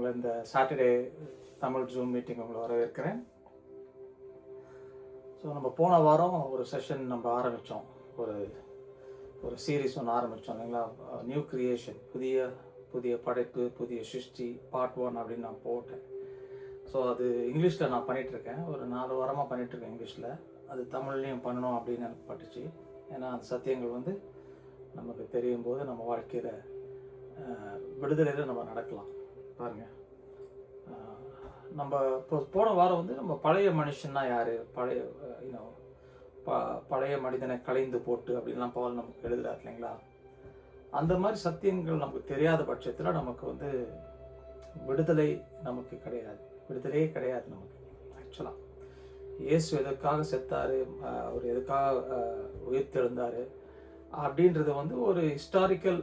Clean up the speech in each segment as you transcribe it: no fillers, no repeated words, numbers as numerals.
உங்களை இந்த Saturday Tamil zoom meeting உங்களை வரவேற்கிறேன். ஸோ நம்ம போன வாரம் ஒரு செஷன் நம்ம ஆரம்பித்தோம், ஒரு ஒரு சீரீஸ் ஒன்று ஆரம்பித்தோம் இல்லைங்களா, நியூ கிரியேஷன், புதிய புதிய படைப்பு, புதிய சிருஷ்டி பார்ட் 1 அப்படின்னு நான் போட்டேன். ஸோ அது இங்கிலீஷில் நான் பண்ணிகிட்ருக்கேன், ஒரு 4 வாரமாக பண்ணிகிட்ருக்கேன் இங்கிலீஷில். அது தமிழ்லேயும் பண்ணணும் அப்படின்னு எனக்கு பட்டுச்சு. ஏன்னா அந்த சத்தியங்கள் வந்து நமக்கு தெரியும் போது நம்ம வாழ்க்கையில் விடுதலையில் நம்ம நடக்கலாம். பாருங்கள், நம்ம இப்போ போன வாரம் வந்து நம்ம பழைய மனுஷன்னா யார், பழைய மனிதனை களைந்து போட்டு அப்படின்லாம் பவுல் நமக்கு எழுதுறாரு இல்லைங்களா. அந்த மாதிரி சத்தியங்கள் நமக்கு தெரியாத பட்சத்தில் நமக்கு வந்து விடுதலை நமக்கு கிடையாது, விடுதலையே கிடையாது நமக்கு. ஆக்சுவலாக இயேசு எதுக்காக செத்தார், அவர் எதுக்காக உயிர்த்தெழுந்தார் அப்படின்றது வந்து ஒரு ஹிஸ்டாரிக்கல்,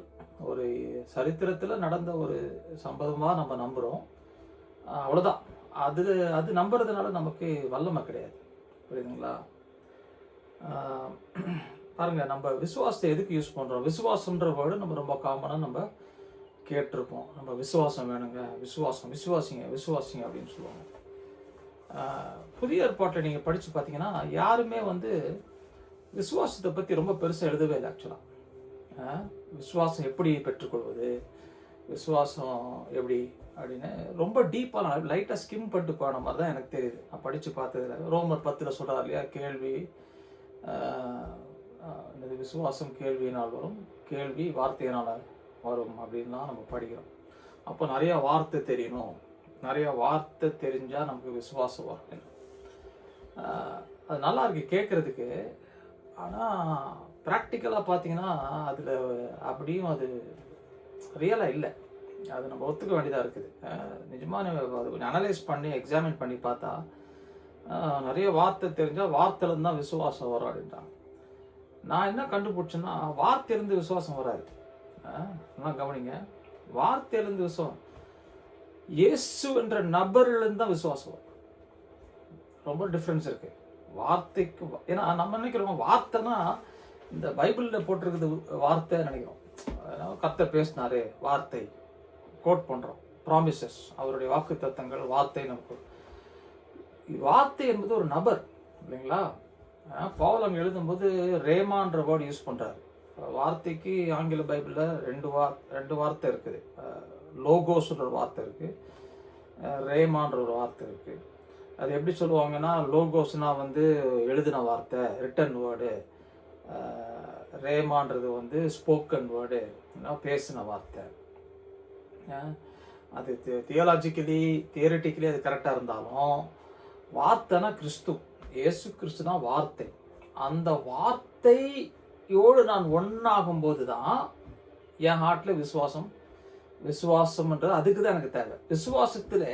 ஒரு சரித்திரத்தில் நடந்த ஒரு சம்பவமாக நம்ம நம்புகிறோம், அவ்வளோதான். அது நம்புறதுனால நமக்கு வல்லமை கிடையாது, புரியுதுங்களா. பாருங்கள், நம்ம விசுவாசத்தை எதுக்கு யூஸ் பண்ணுறோம்? விசுவாசன்ற வேர்டு நம்ம ரொம்ப காமனாக நம்ம கேட்டிருப்போம். நம்ம விசுவாசம் வேணுங்க, விசுவாசிங்க அப்படின்னு சொல்லுவாங்க. புதிய ஏற்பாட்டை நீங்கள் படித்து பார்த்தீங்கன்னா யாருமே வந்து விசுவாசத்தை பற்றி ரொம்ப பெருசாக எழுதவே இல்லை. ஆக்சுவலாக விசுவாசம் எப்படி பெற்றுக்கொள்வது, விசுவாசம் எப்படி அப்படின்னு ரொம்ப டீப்பாக நான் லைட்டாக ஸ்கிம் பண்ணிட்டு போன மாதிரி தான் எனக்கு தெரியுது. நான் படித்து பார்த்ததில்ல. ரோமர் 10 சொல்கிறார் இல்லையா, கேள்வி விசுவாசம் கேள்வியினால் வரும், கேள்வி வார்த்தையினால் வரும் அப்படின்லாம் நம்ம படிக்கிறோம். அப்போ நிறையா வார்த்தை தெரியணும், நிறையா வார்த்தை தெரிஞ்சால் நமக்கு விசுவாசம் வரும். அது நல்லா இருக்கு கேட்குறதுக்கு, ஆனால் ப்ராக்டிக்கலாக பார்த்தீங்கன்னா அதில் அப்படியும் அது ரியலாக இல்லை. அது நம்ம ஒத்துக்க வேண்டியதாக இருக்குது. நிஜமாக அது கொஞ்சம் அனலைஸ் பண்ணி எக்ஸாமின் பண்ணி பார்த்தா நிறைய வார்த்தை தெரிஞ்சால் வார்த்தையிலேருந்து தான் விசுவாசம் வரும் அப்படின்றாங்க. நான் என்ன கண்டுபிடிச்சேன்னா, வார்த்தையிலேருந்து விசுவாசம் வராது. நல்லா கவனிங்க, வார்த்தையிலேருந்து விசுவாசம், இயேசு என்ற நபர்லேருந்து தான் விசுவாசம் வரும். ரொம்ப டிஃப்ரென்ஸ் இருக்குது வார்த்தைக்கு. ஏன்னா நம்ம நினைக்கிறோம் வார்த்தைனா இந்த பைபிளில் போட்டிருக்குது வார்த்தை நினைக்கிறோம். கர்த்தர் பேசினாரு, வார்த்தை கோட் பண்ணுறோம், ப்ராமிசஸ், அவருடைய வாக்கு தத்தங்கள், வார்த்தை. நமக்கு வார்த்தை என்பது ஒரு நபர் இல்லைங்களா. பவுல் அங்கே எழுதும்போது ரேமான்ற வேர்டு யூஸ் பண்ணுறாரு. வார்த்தைக்கு ஆங்கில பைபிளில் ரெண்டு வார்த்தை இருக்குது. லோகோஸ்ன்ற ஒரு வார்த்தை இருக்குது, ரேமான்ற ஒரு வார்த்தை இருக்குது. அது எப்படி சொல்லுவாங்கன்னா, லோகோஸ்னால் வந்து எழுதின வார்த்தை, ரிட்டன் வேர்டு. ரேமான்றது வந்து ஸ்போக்கன் வேர்டு, பேசின வார்த்தை. அது தியரட்டிக்கலி அது கரெக்டாக இருந்தாலும் வார்த்தைனா கிறிஸ்து, இயேசு கிறிஸ்து தான் வார்த்தை. அந்த வார்த்தையோடு நான் ஒன்றாகும்போது தான் என் ஹார்ட்டில் விசுவாசம்ன்றது அதுக்கு தான் எனக்கு தேவை. விசுவாசத்தில்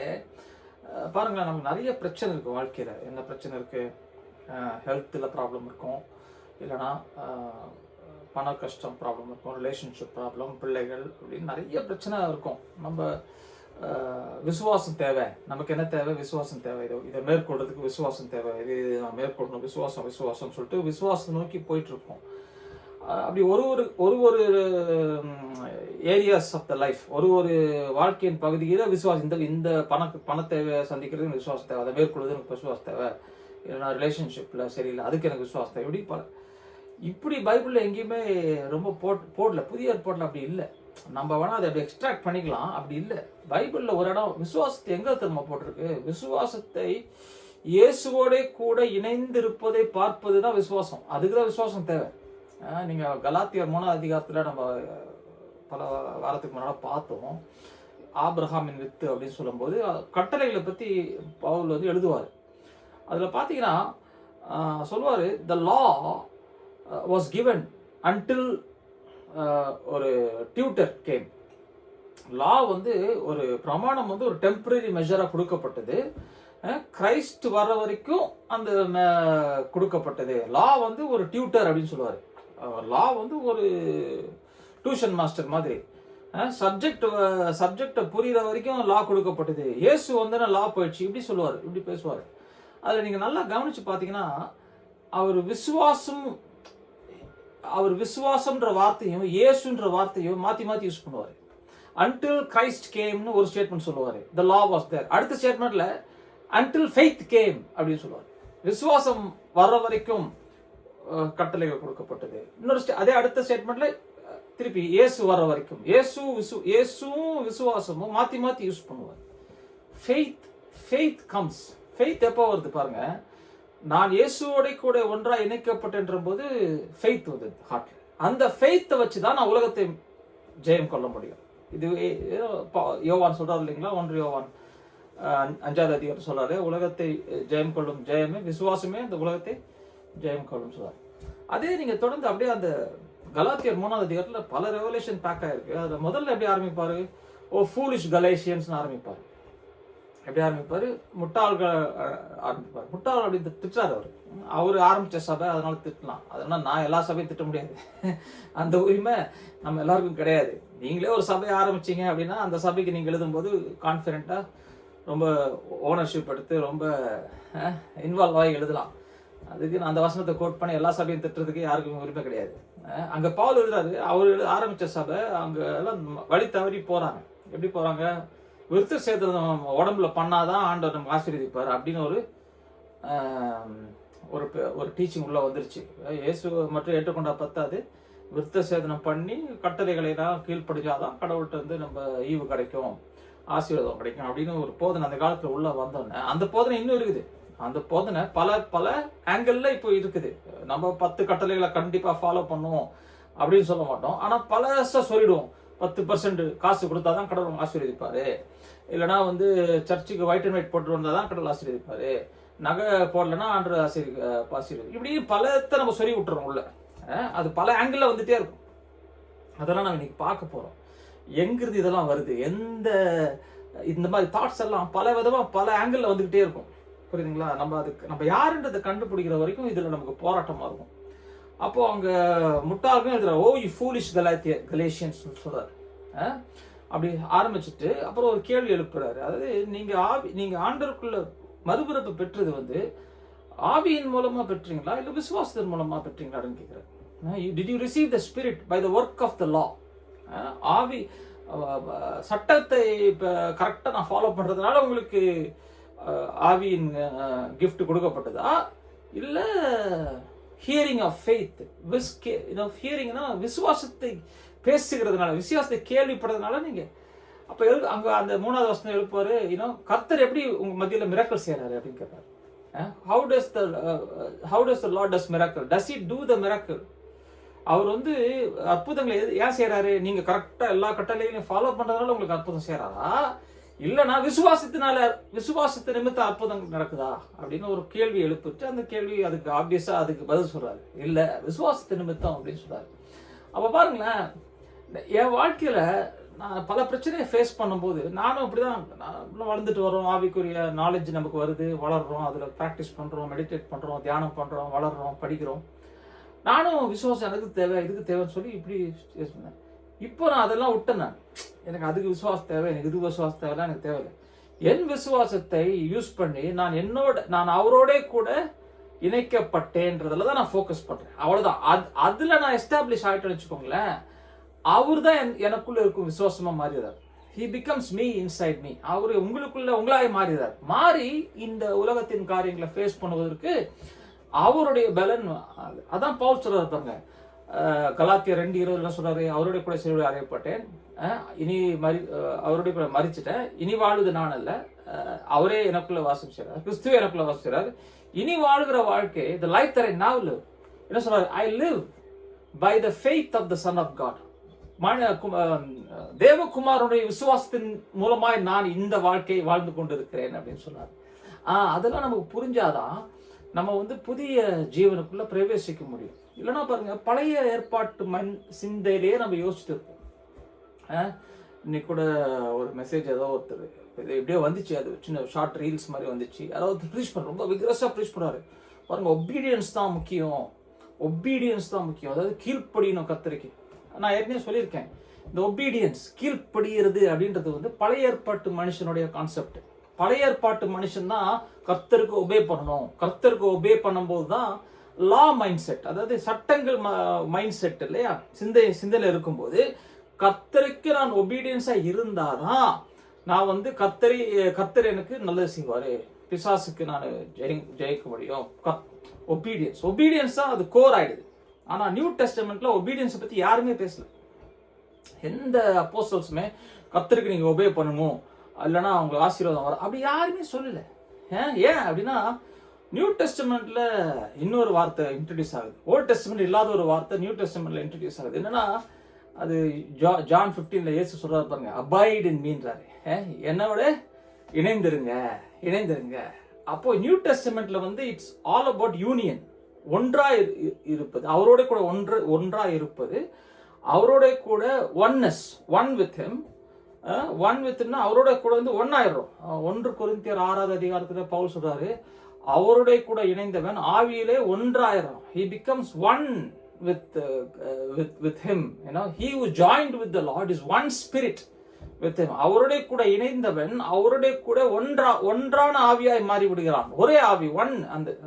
பாருங்களேன், நமக்கு நிறைய பிரச்சனை இருக்குது வாழ்க்கையில். என்ன பிரச்சனை இருக்குது? ஹெல்த்தில் ப்ராப்ளம் இருக்கும், இல்லைனா பண கஷ்டம் ப்ராப்ளம் இருக்கும், ரிலேஷன்ஷிப் ப்ராப்ளம், பிள்ளைகள், அப்படின்னு நிறைய பிரச்சனை இருக்கும். நம்ம விசுவாசம் தேவை. நமக்கு என்ன தேவை? விசுவாசம் தேவை. இதை மேற்கொள்றதுக்கு விசுவாசம் தேவை. இது நான் மேற்கொள்ளணும், விசுவாசம் சொல்லிட்டு விசுவாசம் நோக்கி போயிட்டுருக்கோம். அப்படி ஒரு ஏரியாஸ் ஆஃப் த லைஃப், ஒரு வாழ்க்கையின் பகுதியில் விசுவாசம். இந்த பண தேவை சந்திக்கிறதுக்கு விசுவாசம் தேவை, அதை மேற்கொள்வது எனக்கு விசுவாசம் தேவை. இல்லைனா ரிலேஷன்ஷிப்பில் சரியில்லை, அதுக்கு எனக்கு விசுவாசம் தேவை. இப்படி பைபிளில் எங்கேயுமே ரொம்ப போடல. புதிய ஏற்பாட்டில் அப்படி இல்லை. நம்ம வேணால் அதை அப்படி எக்ஸ்ட்ராக்ட் பண்ணிக்கலாம், அப்படி இல்லை. பைபிளில் ஒரு இடம் விசுவாசத்தை எங்கே திரும்ப போட்டிருக்கு? விசுவாசத்தை இயேசுவோட கூட இணைந்திருப்பதை பார்ப்பது தான் விசுவாசம். அதுக்கு தான் விசுவாசம் தேவை. நீங்கள் கலாத்தியர் 3ஆம் அதிகாரத்தில் நம்ம பல வாரத்துக்கு முன்னால் பார்த்தோம். ஆபிரகாமின் வித்து அப்படின்னு சொல்லும்போது கட்டளைகளை பற்றி பவுல் வந்து எழுதுவார். அதில் பார்த்தீங்கன்னா சொல்லுவார், த லா வாஸ் கிவன் அன்டில் ஒரு டியூட்டர் கேம். லா வந்து ஒரு பிரமாணம் வந்து ஒரு டெம்பரரி மெஷராக கொடுக்கப்பட்டது. கிரைஸ்ட் வர வரைக்கும் அந்த கொடுக்கப்பட்டது. லா வந்து ஒரு டியூட்டர் அப்படின்னு சொல்லுவார். லா வந்து ஒரு டியூஷன் மாஸ்டர் மாதிரி. சப்ஜெக்டை புரிகிற வரைக்கும் லா கொடுக்கப்பட்டது. இயேசு வந்து லா போயிடுச்சு இப்படி சொல்லுவார், இப்படி பேசுவார். அதில் நீங்கள் நல்லா கவனித்து பார்த்தீங்கன்னா, அவர் விசுவாசம்ன்ற வார்த்தையும் இயேசுன்ற வார்த்தையும் மாற்றி யூஸ் பண்ணுவார். until Christ cameனு ஒரு ஸ்டேட்மெண்ட் சொல்லுவாரு. the law was there. அடுத்த ஸ்டேட்மெண்ட்ல until faith came அப்படின்னு சொல்லுவாரு. விசுவாசம் வர்ற வரைக்கும் கட்டளைகள் கொடுக்கப்பட்டது. இன்னொரு அதே அடுத்த ஸ்டேட்மெண்ட்ல திருப்பி இயேசு வர வரைக்கும் இயேசுவும் விசுவாசமும் மாத்தி மாத்தி யூஸ் பண்ணுவார். faith comes. faith எப்போ வருது பாருங்க, நான் இயேசுவோட கூட ஒன்றா இணைக்கப்பட்டேன்ற போது ஃபெய்த் வந்தது ஹார்ட்ல. அந்த ஃபெய்த்தை வச்சு தான் நான் உலகத்தை ஜெயம் கொள்ள முடியும். இது யோவான் சொல்றாரு இல்லைங்களா, 1 யோவான் 5வது அதிகாரம் சொல்றாரு, உலகத்தை ஜெயம் கொள்ளும் ஜெயமே விசுவாசமே இந்த உலகத்தை ஜெயம் கொள்ளும் சொல்றாரு. அதே நீங்க தொடர்ந்து அப்படியே அந்த கலாத்தியர் 3வது அதிகாரத்துல பல ரெவலேஷன் பேக் ஆயிருக்கு. அதுல முதல்ல எப்படி ஆரம்பிப்பாரு, ஃபூலிஷ் கலேஷியன்ஸ் ஆரம்பிப்பாரு. எப்படி ஆரம்பிப்பாரு, முட்டாள்கள் ஆரம்பிப்பாரு. முட்டாள் அப்படி திட்டுறாரு அவரு ஆரம்பிச்ச சபை, அதனால திட்டலாம். அதனால நான் எல்லா சபையும் திட்ட முடியாது. அந்த உரிமை நம்ம எல்லாருக்கும் கிடையாது. நீங்களே ஒரு சபையை ஆரம்பிச்சீங்க அப்படின்னா அந்த சபைக்கு நீங்க எழுதும்போது கான்ஃபிடென்ட்டா ரொம்ப ஓனர்ஷிப் எடுத்து ரொம்ப இன்வால்வ் ஆகி எழுதலாம். அதுக்கு நான் அந்த வசனத்தை கோட் பண்ணி எல்லா சபையும் திட்டுறதுக்கு யாருக்கும் உரிமை கிடையாது. அங்க பவுல் எழுதுறாரு, அவர் ஆரம்பிச்ச சபை அங்க எல்லாம் வழி தவறி போறாங்க. எப்படி போறாங்க, விருத்த சேதனம் உடம்புல பண்ணாதான் ஆண்டவர் நம்ம ஆசீர்வதிப்பார் அப்படின்னு ஒரு டீச்சிங் உள்ள வந்துருச்சு. இயேசு மட்டும் ஏற்றுக்கொண்டா பத்தாது, விருத்த சேதனம் பண்ணி கட்டளைகளை தான் கீழ்ப்படிஞ்சாதான் கடவுள்கிட்ட வந்து நம்ம ஈவு கிடைக்கும், ஆசீர்வாதம் கிடைக்கும் அப்படின்னு ஒரு போதனை அந்த காலத்துல உள்ள வந்தோடனே அந்த போதனை இன்னும் இருக்குது. அந்த போதனை பல பல ஆங்கிள் இப்போ இருக்குது. நம்ம 10 கட்டளைகளை கண்டிப்பா ஃபாலோ பண்ணுவோம் அப்படின்னு சொல்ல மாட்டோம். ஆனா பல சொல்லிடுவோம், 10% காசு கொடுத்தாதான் கடவுள் ஆசீர்வதிப்பாரு, இல்லைன்னா வந்து சர்ச்சுக்கு ஒயிட் அண்ட் ஒயிட் போட்டு வந்தாதான் கடவுள் ஆசீர்வதிப்பாரு, நகை போடலன்னா ஆண்டு ஆசீர்வதி, இப்படி பலத்தை நம்ம சொல்லி விட்டுறோம் உள்ள. அது பல ஆங்கிள் வந்துட்டே இருக்கும். அதெல்லாம் நம்ம இன்னைக்கு பார்க்க போறோம். எங்கிருந்து இதெல்லாம் வருது, எந்த இந்த மாதிரி தாட்ஸ் எல்லாம் பல விதமா பல ஆங்கிள் வந்துகிட்டே இருக்கும். புரியுதுங்களா? நம்ம யாருன்றதை கண்டுபிடிக்கிற வரைக்கும் இதுல நமக்கு போராட்டமா இருக்கும். அப்போ அங்க முட்டாள்களும் எழுதுறாரு, ஓ யூ ஃபூலிஷ் கலேஷியன்ஸ் சொல்றாரு. அப்படி ஆரம்பிச்சுட்டு அப்புறம் ஒரு கேள்வி எழுப்புறாரு. அதாவது நீங்க ஆண்டவருக்குள்ள மறுபிறப்பு பெற்றது வந்து ஆவியின் மூலமா பெற்றீங்களா இல்ல விசுவாசத்தின் மூலமா பெற்றீங்களான்னு கேட்கிறாரு. Did you receive the spirit by the work of the law? ஆவி சட்டத்தை கரெக்டா நான் ஃபாலோ பண்றதுனால உங்களுக்கு ஆவியின் கிஃப்ட் கொடுக்கப்பட்டதா, இல்ல ஹியரிங் ஆஃப் ஃபெய்த், ஹியரிங்னா விசுவாசத்தை பேசுகிறதுனால, விசுவாசத்தை கேள்விப்படுறதுனால நீங்க அப்ப அங்க அந்த 3வது வசனம் எழுப்பாரு, கர்த்தர் எப்படி உங்க மத்தியில மிராக்கிள் செய்யறாரு அப்படின்னு கேட்பாரு. how does the Lord does miracle? Does he do the miracle? அவர் வந்து அற்புதங்களை ஏன் செய்யறாரு, நீங்க கரெக்டா எல்லா கட்டளைகளையும் ஃபாலோ பண்றதுனால உங்களுக்கு அற்புதம் செய்யறாரா, இல்லைன்னா விசுவாசத்தை நிமித்தம் அற்புதம் நடக்குதா அப்படின்னு ஒரு கேள்வி எழுப்பிட்டு அந்த கேள்வி அதுக்கு ஆப்வியஸா அதுக்கு பதில் சொல்றாரு, இல்ல விசுவாசத்தை நிமித்தம் அப்படின்னு சொல்றாரு. அப்ப பாருங்களேன், என் வாழ்க்கையில நான் பல பிரச்சனையை ஃபேஸ் பண்ணும்போது நானும் அப்படிதான் வளர்ந்துட்டு வரோம். ஆவிக்குரிய நாலேஜ் நமக்கு வருது, வளர்றோம், அதுல ப்ராக்டிஸ் பண்றோம், மெடிடேட் பண்றோம், தியானம் பண்றோம், வளர்றோம், படிக்கிறோம். நானும் விசுவாசம் எனக்கு தேவை, இதுக்கு தேவைன்னு சொல்லி இப்படி சொன்னேன். இப்போ நான் அதெல்லாம் விட்டேன். எனக்கு அதுக்கு விசுவாசம் தேவை, எனக்கு இது விசுவாசம் தேவைலாம் எனக்கு தேவையில்லை. என் விசுவாசத்தை யூஸ் பண்ணி நான் அவரோட கூட இணைக்கப்பட்டேன்றதுல தான் நான் ஃபோக்கஸ் பண்றேன். அவ்வளவுதான். அதுல நான் எஸ்டாப்ளிஷ் ஆயிட்டேன்னு வச்சுக்கோங்களேன், அவர் தான் எனக்குள்ள இருக்கும் விசுவாசமா மாறிடுறார். he becomes me inside me. அவரு உங்களாய் மாறிடுறார். மாறி இந்த உலகத்தின் காரியங்களை ஃபேஸ் பண்ணுவதற்கு அவருடைய பலன். அதான் பவுல் சொல்றாரு பாருங்க, கலாத்தியர் 2:20 சொல்றாரு, அவருடைய கூட சிலுவையில் அறையப்பட்டேன், இனி அவருடைய கூட மரிச்சிட்டேன், இனி வாழ்வது நான் அல்ல, அவரே எனக்குள்ள வாசம் செய்றார், கிறிஸ்துவே எனக்குள்ள வாசம் செய்றார், இனி வாழ்கிற வாழ்க்கை the life that I now live, என்ன சொல்றாரு, I live by the faith of the Son of God. தேவகுமாரனுடைய விசுவாசத்தின் மூலமாய் நான் இந்த வாழ்க்கையை வாழ்ந்து கொண்டிருக்கிறேன் அப்படின்னு சொன்னார். அதெல்லாம் நமக்கு புரிஞ்சாதான் நம்ம வந்து புதிய ஜீவனுக்குள்ள பிரவேசிக்க முடியும். இல்லைன்னா பாருங்க, பழைய ஏற்பாட்டு சிந்தையிலேயே நம்ம யோசிச்சுட்டு இருப்போம். இன்னைக்கு கூட ஒரு மெசேஜ் ஏதோ ஒருத்தர் இது எப்படியோ வந்துச்சு, அது சின்ன ஷார்ட் ரீல்ஸ் மாதிரி வந்துச்சு, யாராவது ப்ரீச் பண்ண ரொம்ப விக்ரஸா ப்ரீச் பண்ணாரு பாருங்க. ஒபீடியன்ஸ் தான் முக்கியம், ஒபீடியன்ஸ் தான் முக்கியம், அதாவது கீழ்ப்படியணும் கர்த்தருக்கு. நான் ஏற்கனவே சொல்லியிருக்கேன், இந்த ஒபீடியன்ஸ் கீழ்ப்படுகிறது அப்படின்றது வந்து பழைய ஏற்பாட்டு மனுஷனுடைய கான்செப்ட். பழைய ஏற்பாட்டு மனுஷன் தான் கர்த்தருக்கு ஒபே பண்ணணும். கர்த்தருக்கு ஒபே பண்ணும்போது தான் லா மைண்ட் செட், அதாவது சட்டங்கள் மைண்ட் செட் இல்லையா, சிந்தனை இருக்கும்போது கர்த்தருக்கு நான் ஒபீடியன்ஸா இருந்தாதான் நான் வந்து கர்த்தர் எனக்கு நல்லது செய்வாரு, பிசாசுக்கு நான் ஜெயிக்க முடியும். ஒபீடியன்ஸ் தான் அது கோர் ஆயிடுது. ஆனா நியூ டெஸ்டமெண்ட்ல ஒபீடியன்ஸை பத்தி யாருமே பேசல. எந்த அப்போஸ்தலர்ஸுமே கர்த்தருக்கு நீங்க ஒபே பண்ணணும், இல்லைன்னா அவங்க ஆசீர்வாதம் வர அப்படி யாருமே சொல்லல. ஏன் அப்படின்னா நியூ டெஸ்டமெண்ட்ல இன்னொரு வார்த்தை இன்ட்ரடியூஸ் ஆகுது. ஓல்ட் டெஸ்டமெண்ட் இல்லாத ஒரு வார்த்தை நியூ டெஸ்டமெண்ட்ல இன்ட்ரடியூஸ் ஆகுது. என்னன்னா அது ஜான் 15ல இயேசு சொல்றாரு பாருங்க, அபாய்ட் இன் மீன்றாரு, என்னோட இணைந்திருங்க. அப்போ நியூ டெஸ்டமெண்ட்ல வந்து இட்ஸ் ஆல் அபவுட் யூனியன், ஒன்றா இருப்பது, அவரோட கூட ஒன்றா இருப்பது, அவரோட கூட oneness, one with him. One வித்னா அவரோட கூட வந்து ஒன்னாயிரும். 1 கொரிந்தியர் 6வது அதிகாரத்துல பவுல் சொல்றாரு, அவருடைய கூட இணைந்தவன் ஆவியிலே ஒன்றாயிரம். He becomes one with him. You know, he who joined with the Lord is one spirit with him. அவருடைய கூட இணைந்தவன் அவருடைய கூட ஒன்றான ஆவியாய் மாறி விடுகிறான். ஒரே ஆவி, ஒன்.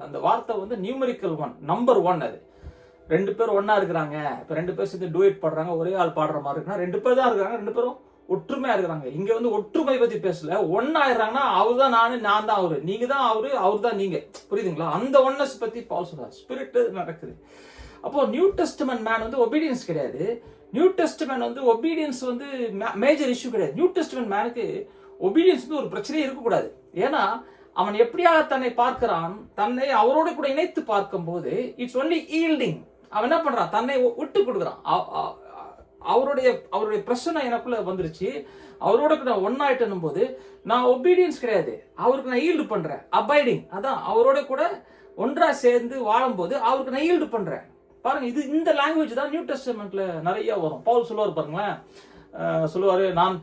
அந்த வார்த்தை வந்து நியூமரிக்கல் ஒன், நம்பர் 1. அது 2 பேர் ஒன்னா இருக்கிறாங்க. இப்ப 2 பேர் சேர்ந்து டூயட் பாடுறாங்க, ஒரே ஆள் பாடுற மாதிரி இருக்குன்னா 2 பேர் தான் இருக்கிறாங்க, 2 பேரும் ஒற்றுமையா இருக்கிறாங்க. இங்க வந்து ஒற்றுமை பத்தி பேசல, ஒன்னாயிராங்கன்னா அவர் தான் நானு, நான் தான் அவரு, நீங்க தான் அவரு, அவர் தான் நீங்க. புரியுதுங்களா? அந்த ஒன்னஸ் பத்தி பவுல் சொல்றாரு. ஸ்பிரிட் நடக்குது. அப்போ நியூ டெஸ்டமென்ட் மேன் வந்து ஒபீடியன்ஸ் கிடையாது. நியூ டெஸ்டமென்ட் வந்து ஒபீடியன்ஸ் வந்து மேஜர் இஷ்யூ கிடையாது. நியூ டெஸ்டமென்ட் மேனுக்கு ஒபீடியன்ஸ் வந்து ஒரு பிரச்சனையே இருக்கக்கூடாது. ஏன்னா அவன் எப்படியாக தன்னை பார்க்கிறான், தன்னை அவரோட கூட இணைத்து பார்க்கும் போது இட்ஸ் ஒன்லி ஈல்டிங். அவன் என்ன பண்றான், தன்னை விட்டு கொடுக்குறான். அவருடைய பிரச்சனை எனக்குள்ள வந்துருச்சு, அவரோட நான் ஒன்னாயிட்டனும் போது நான் ஒபீடியன்ஸ் கிடையாது, அவருக்கு நான் ஈல்டு பண்றேன். அபைடிங், அதான் அவரோட கூட ஒன்றா சேர்ந்து வாழும் போது அவருக்கு நான் ஈல்டு பண்றேன். பாருங்க, இது இந்த லாங்குவேஜ் தான் நியூ டெஸ்டமெண்ட்ல நிறைய வரும். பவுல் சொல்லுவார் பாருங்களேன், சொல்லுவாரு, நான்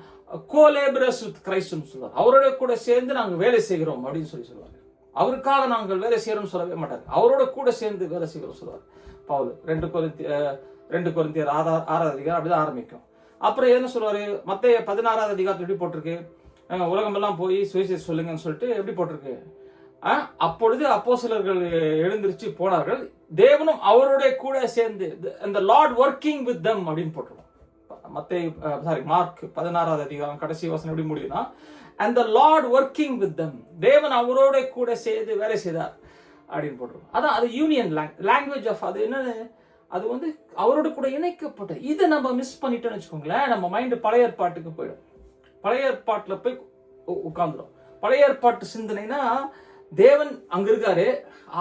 கோலேபரஸ் வித் கிரைஸ்ட்னு சொல்லுவார். அவரோட கூட சேர்ந்து நாங்கள் வேலை செய்கிறோம் அப்படின்னு சொல்லுவார். அவருக்காக நாங்கள் வேலை செய்யறோம்னு சொல்லவே மாட்டார், அவரோட கூட சேர்ந்து வேலை செய்கிறோம் சொல்லுவார் பவுல். 2 கொரிந்தியர் 6வது அதிகாரம் அப்படிதான் ஆரம்பிக்கும். அப்புறம் என்ன சொல்லுவாரு, மத்தேயு 16வது அதிகாரத்தில் எப்படி போட்டிருக்கு, உலகமெல்லாம் போய் சுவிசேஷம் சொல்லுங்கன்னு சொல்லிட்டு எப்படி போட்டிருக்கு. அப்பொழுது அப்போஸ்தலர்கள் எழுந்திருச்சு போனார்கள், தேவனும் அவரோட கூட சேர்ந்து, அந்த லார்ட் ஒர்க்கிங் வித் தம் அப்படின்னு போட்டிருக்கோம். மார்க் 16வது அதிகாரம் கடைசி வசனம் எப்படி முடியும்னா, and the Lord working with them, தேவன் அவரோட கூட சேர்ந்து வேலை செய்தார் அப்படின்னு போட்டிருக்கோம். அதான் அது யூனியன் லாங்குவேஜ் ஆஃப், அது என்னன்னு, அது வந்து அவரோட கூட இணைக்கப்பட்ட. இதை நம்ம மிஸ் பண்ணிட்டோம்னு வச்சுக்கோங்களேன், நம்ம மைண்டு பழைய ஏற்பாட்டுக்கு போயிடும், பழைய ஏற்பாட்டில் போய் உட்கார்ந்துடும். பழைய ஏற்பாட்டு சிந்தனைனா தேவன் அங்க இருக்காரு,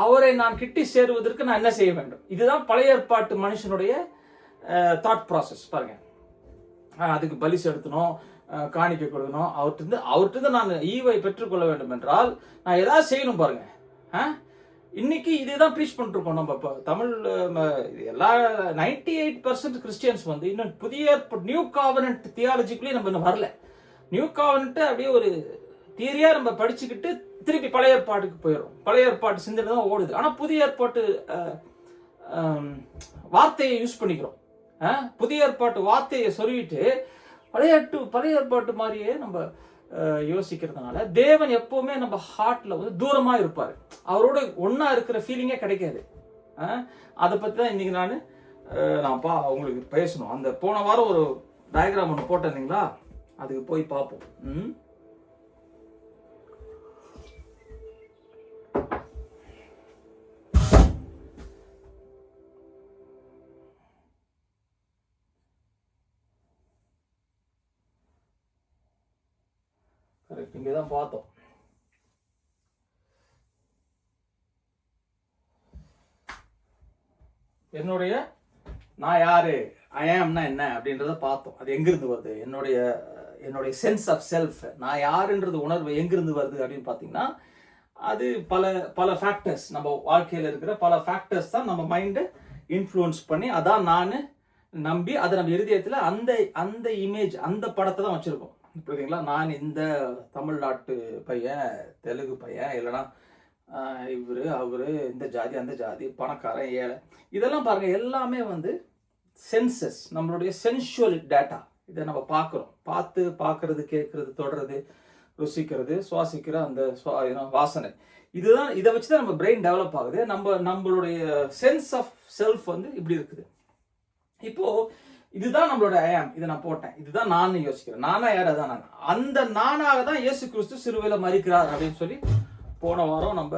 அவரை நான் கிட்டி சேருவதற்கு நான் என்ன செய்ய வேண்டும், இதுதான் பழைய ஏற்பாட்டு மனுஷனுடைய தாட் ப்ராசஸ். பாருங்க, அதுக்கு பலி செலுத்தணும், காணிக்கை கொடுக்கணும், அவர்கிட்ட நான் ஈவை பெற்றுக்கொள்ள வேண்டும் என்றால் நான் ஏதாவது செய்யணும். பாருங்க, இன்னைக்கு இதுதான் ப்ரீச் பண்ணிட்டு இருக்கோம் நம்ம. இப்போ தமிழ் எல்லா 98% கிறிஸ்டியன்ஸ் வந்து இன்னும் புதிய நியூ காவனன்ட் தியாலஜிக்குள்ளேயே நம்ம இன்னும் வரல. நியூ காவனன்ட் அப்படியே ஒரு தியரியா நம்ம படிச்சுக்கிட்டு திருப்பி பழைய ஏற்பாட்டுக்கு போயிடும். பழைய ஏற்பாட்டு சிந்தனை தான் ஓடுது. ஆனா புதிய ஏற்பாட்டு வார்த்தையை யூஸ் பண்ணிக்கிறோம். புதிய ஏற்பாட்டு வார்த்தையை சொல்லிட்டு பழைய ஏற்பாட்டு மாதிரியே நம்ம யோசிக்கிறதுனால தேவன் எப்பவுமே நம்ம ஹார்ட்ல வந்து தூரமா இருப்பாரு, அவரோட ஒன்னா இருக்கிற ஃபீலிங்கே கிடைக்காது. அதை பத்தி தான் இன்னைக்கு நான் உங்களுக்கு பேசணும். அந்த போன வாரம் ஒரு டயக்ராம் ஒன்று போட்டிருந்தீங்களா, அதுக்கு போய் பார்ப்போம். இங்கதான் பார்த்தோம். என்னுடைய நான் யாரு, ஐ ஆம்னா என்ன அப்படின்றத பார்த்தோம். அது எங்கிருந்து வருது, என்னுடைய சென்ஸ் ஆஃப் செல்ஃப், நான் யாருன்றது உணர்வு எங்கிருந்து வருது அப்படின்னு பார்த்தீங்கன்னா, அது பல ஃபேக்டர்ஸ், நம்ம வாழ்க்கையில் இருக்கிற பல ஃபேக்டர்ஸ் தான் நம்ம மைண்டை இன்ஃப்ளூயன்ஸ் பண்ணி அதான் நான் நம்பி அதை நம்ம இருதயத்தில் அந்த இமேஜ், அந்த படத்தை தான் வச்சிருக்கோம். புரியுதுங்களா? நான் இந்த தமிழ்நாட்டு பையன், தெலுங்கு பையன், இல்லைன்னா இவரு அவரு, இந்த ஜாதி அந்த ஜாதி, பணக்காரன் ஏழை, இதெல்லாம் பாருங்க, எல்லாமே வந்து சென்சஸ், நம்மளுடைய சென்சுவல் டேட்டா. இதை நம்ம பார்க்கறது, கேட்கறது, தொடர்றது, ருசிக்கிறது, சுவாசிக்கிற அந்த வாசனை, இதுதான். இதை வச்சுதான் நம்ம பிரெயின் டெவலப் ஆகுது. நம்மளுடைய சென்ஸ் ஆஃப் செல்ஃப் வந்து இப்படி இருக்குது. இப்போ இதுதான் நம்மளோட ஐஆம், இதை நான் போட்டேன், இதுதான் நான் யோசிக்கிறேன், நானா யார், அதான் நான். அந்த நானாக தான் இயேசு கிறிஸ்து சிலுவையில் மரிக்கிறார் அப்படின்னு சொல்லி போன வாரம் நம்ம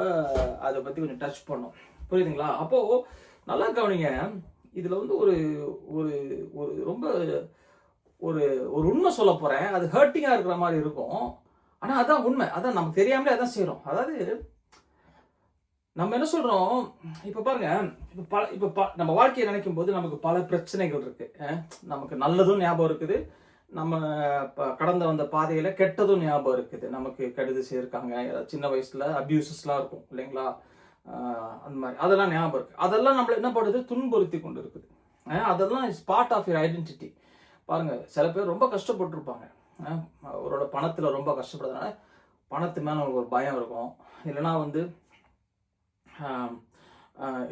அதை பற்றி கொஞ்சம் டச் பண்ணோம். புரியுதுங்களா? அப்போ நல்லா கவனிங்க, இதுல வந்து ஒரு ஒரு ஒரு ரொம்ப ஒரு ஒரு உண்மை சொல்ல போறேன். அது ஹர்ட்டிங்கா இருக்கிற மாதிரி இருக்கும், ஆனா அதான் உண்மை. அதான் நமக்கு தெரியாமலே அதான் செய்யறோம். அதாவது நம்ம என்ன சொல்றோம், இப்ப பாருங்க, நம்ம வாழ்க்கையை நினைக்கும் போது நமக்கு பல பிரச்சனைகள் இருக்கு. நமக்கு நல்லதும் ஞாபகம் இருக்குது, நம்ம கடந்து வந்த பாதையில கெட்டதும் ஞாபகம் இருக்குது. நமக்கு கெடுதி செய்யிருக்காங்க, சின்ன வயசுல அபியூசஸ்லாம் இருக்கும் இல்லைங்களா, அந்த மாதிரி அதெல்லாம் ஞாபகம் இருக்கு. அதெல்லாம் நம்மள என்ன பண்ணுது, துன்புறுத்தி கொண்டு இருக்குது. அதெல்லாம் is part of your identity. பாருங்க, சில பேர் ரொம்ப கஷ்டப்பட்டுருப்பாங்க, அவரோட பணத்துல ரொம்ப கஷ்டப்படுறதுனால பணத்து மேல அவங்களுக்கு ஒரு பயம் இருக்கும். இல்லைன்னா வந்து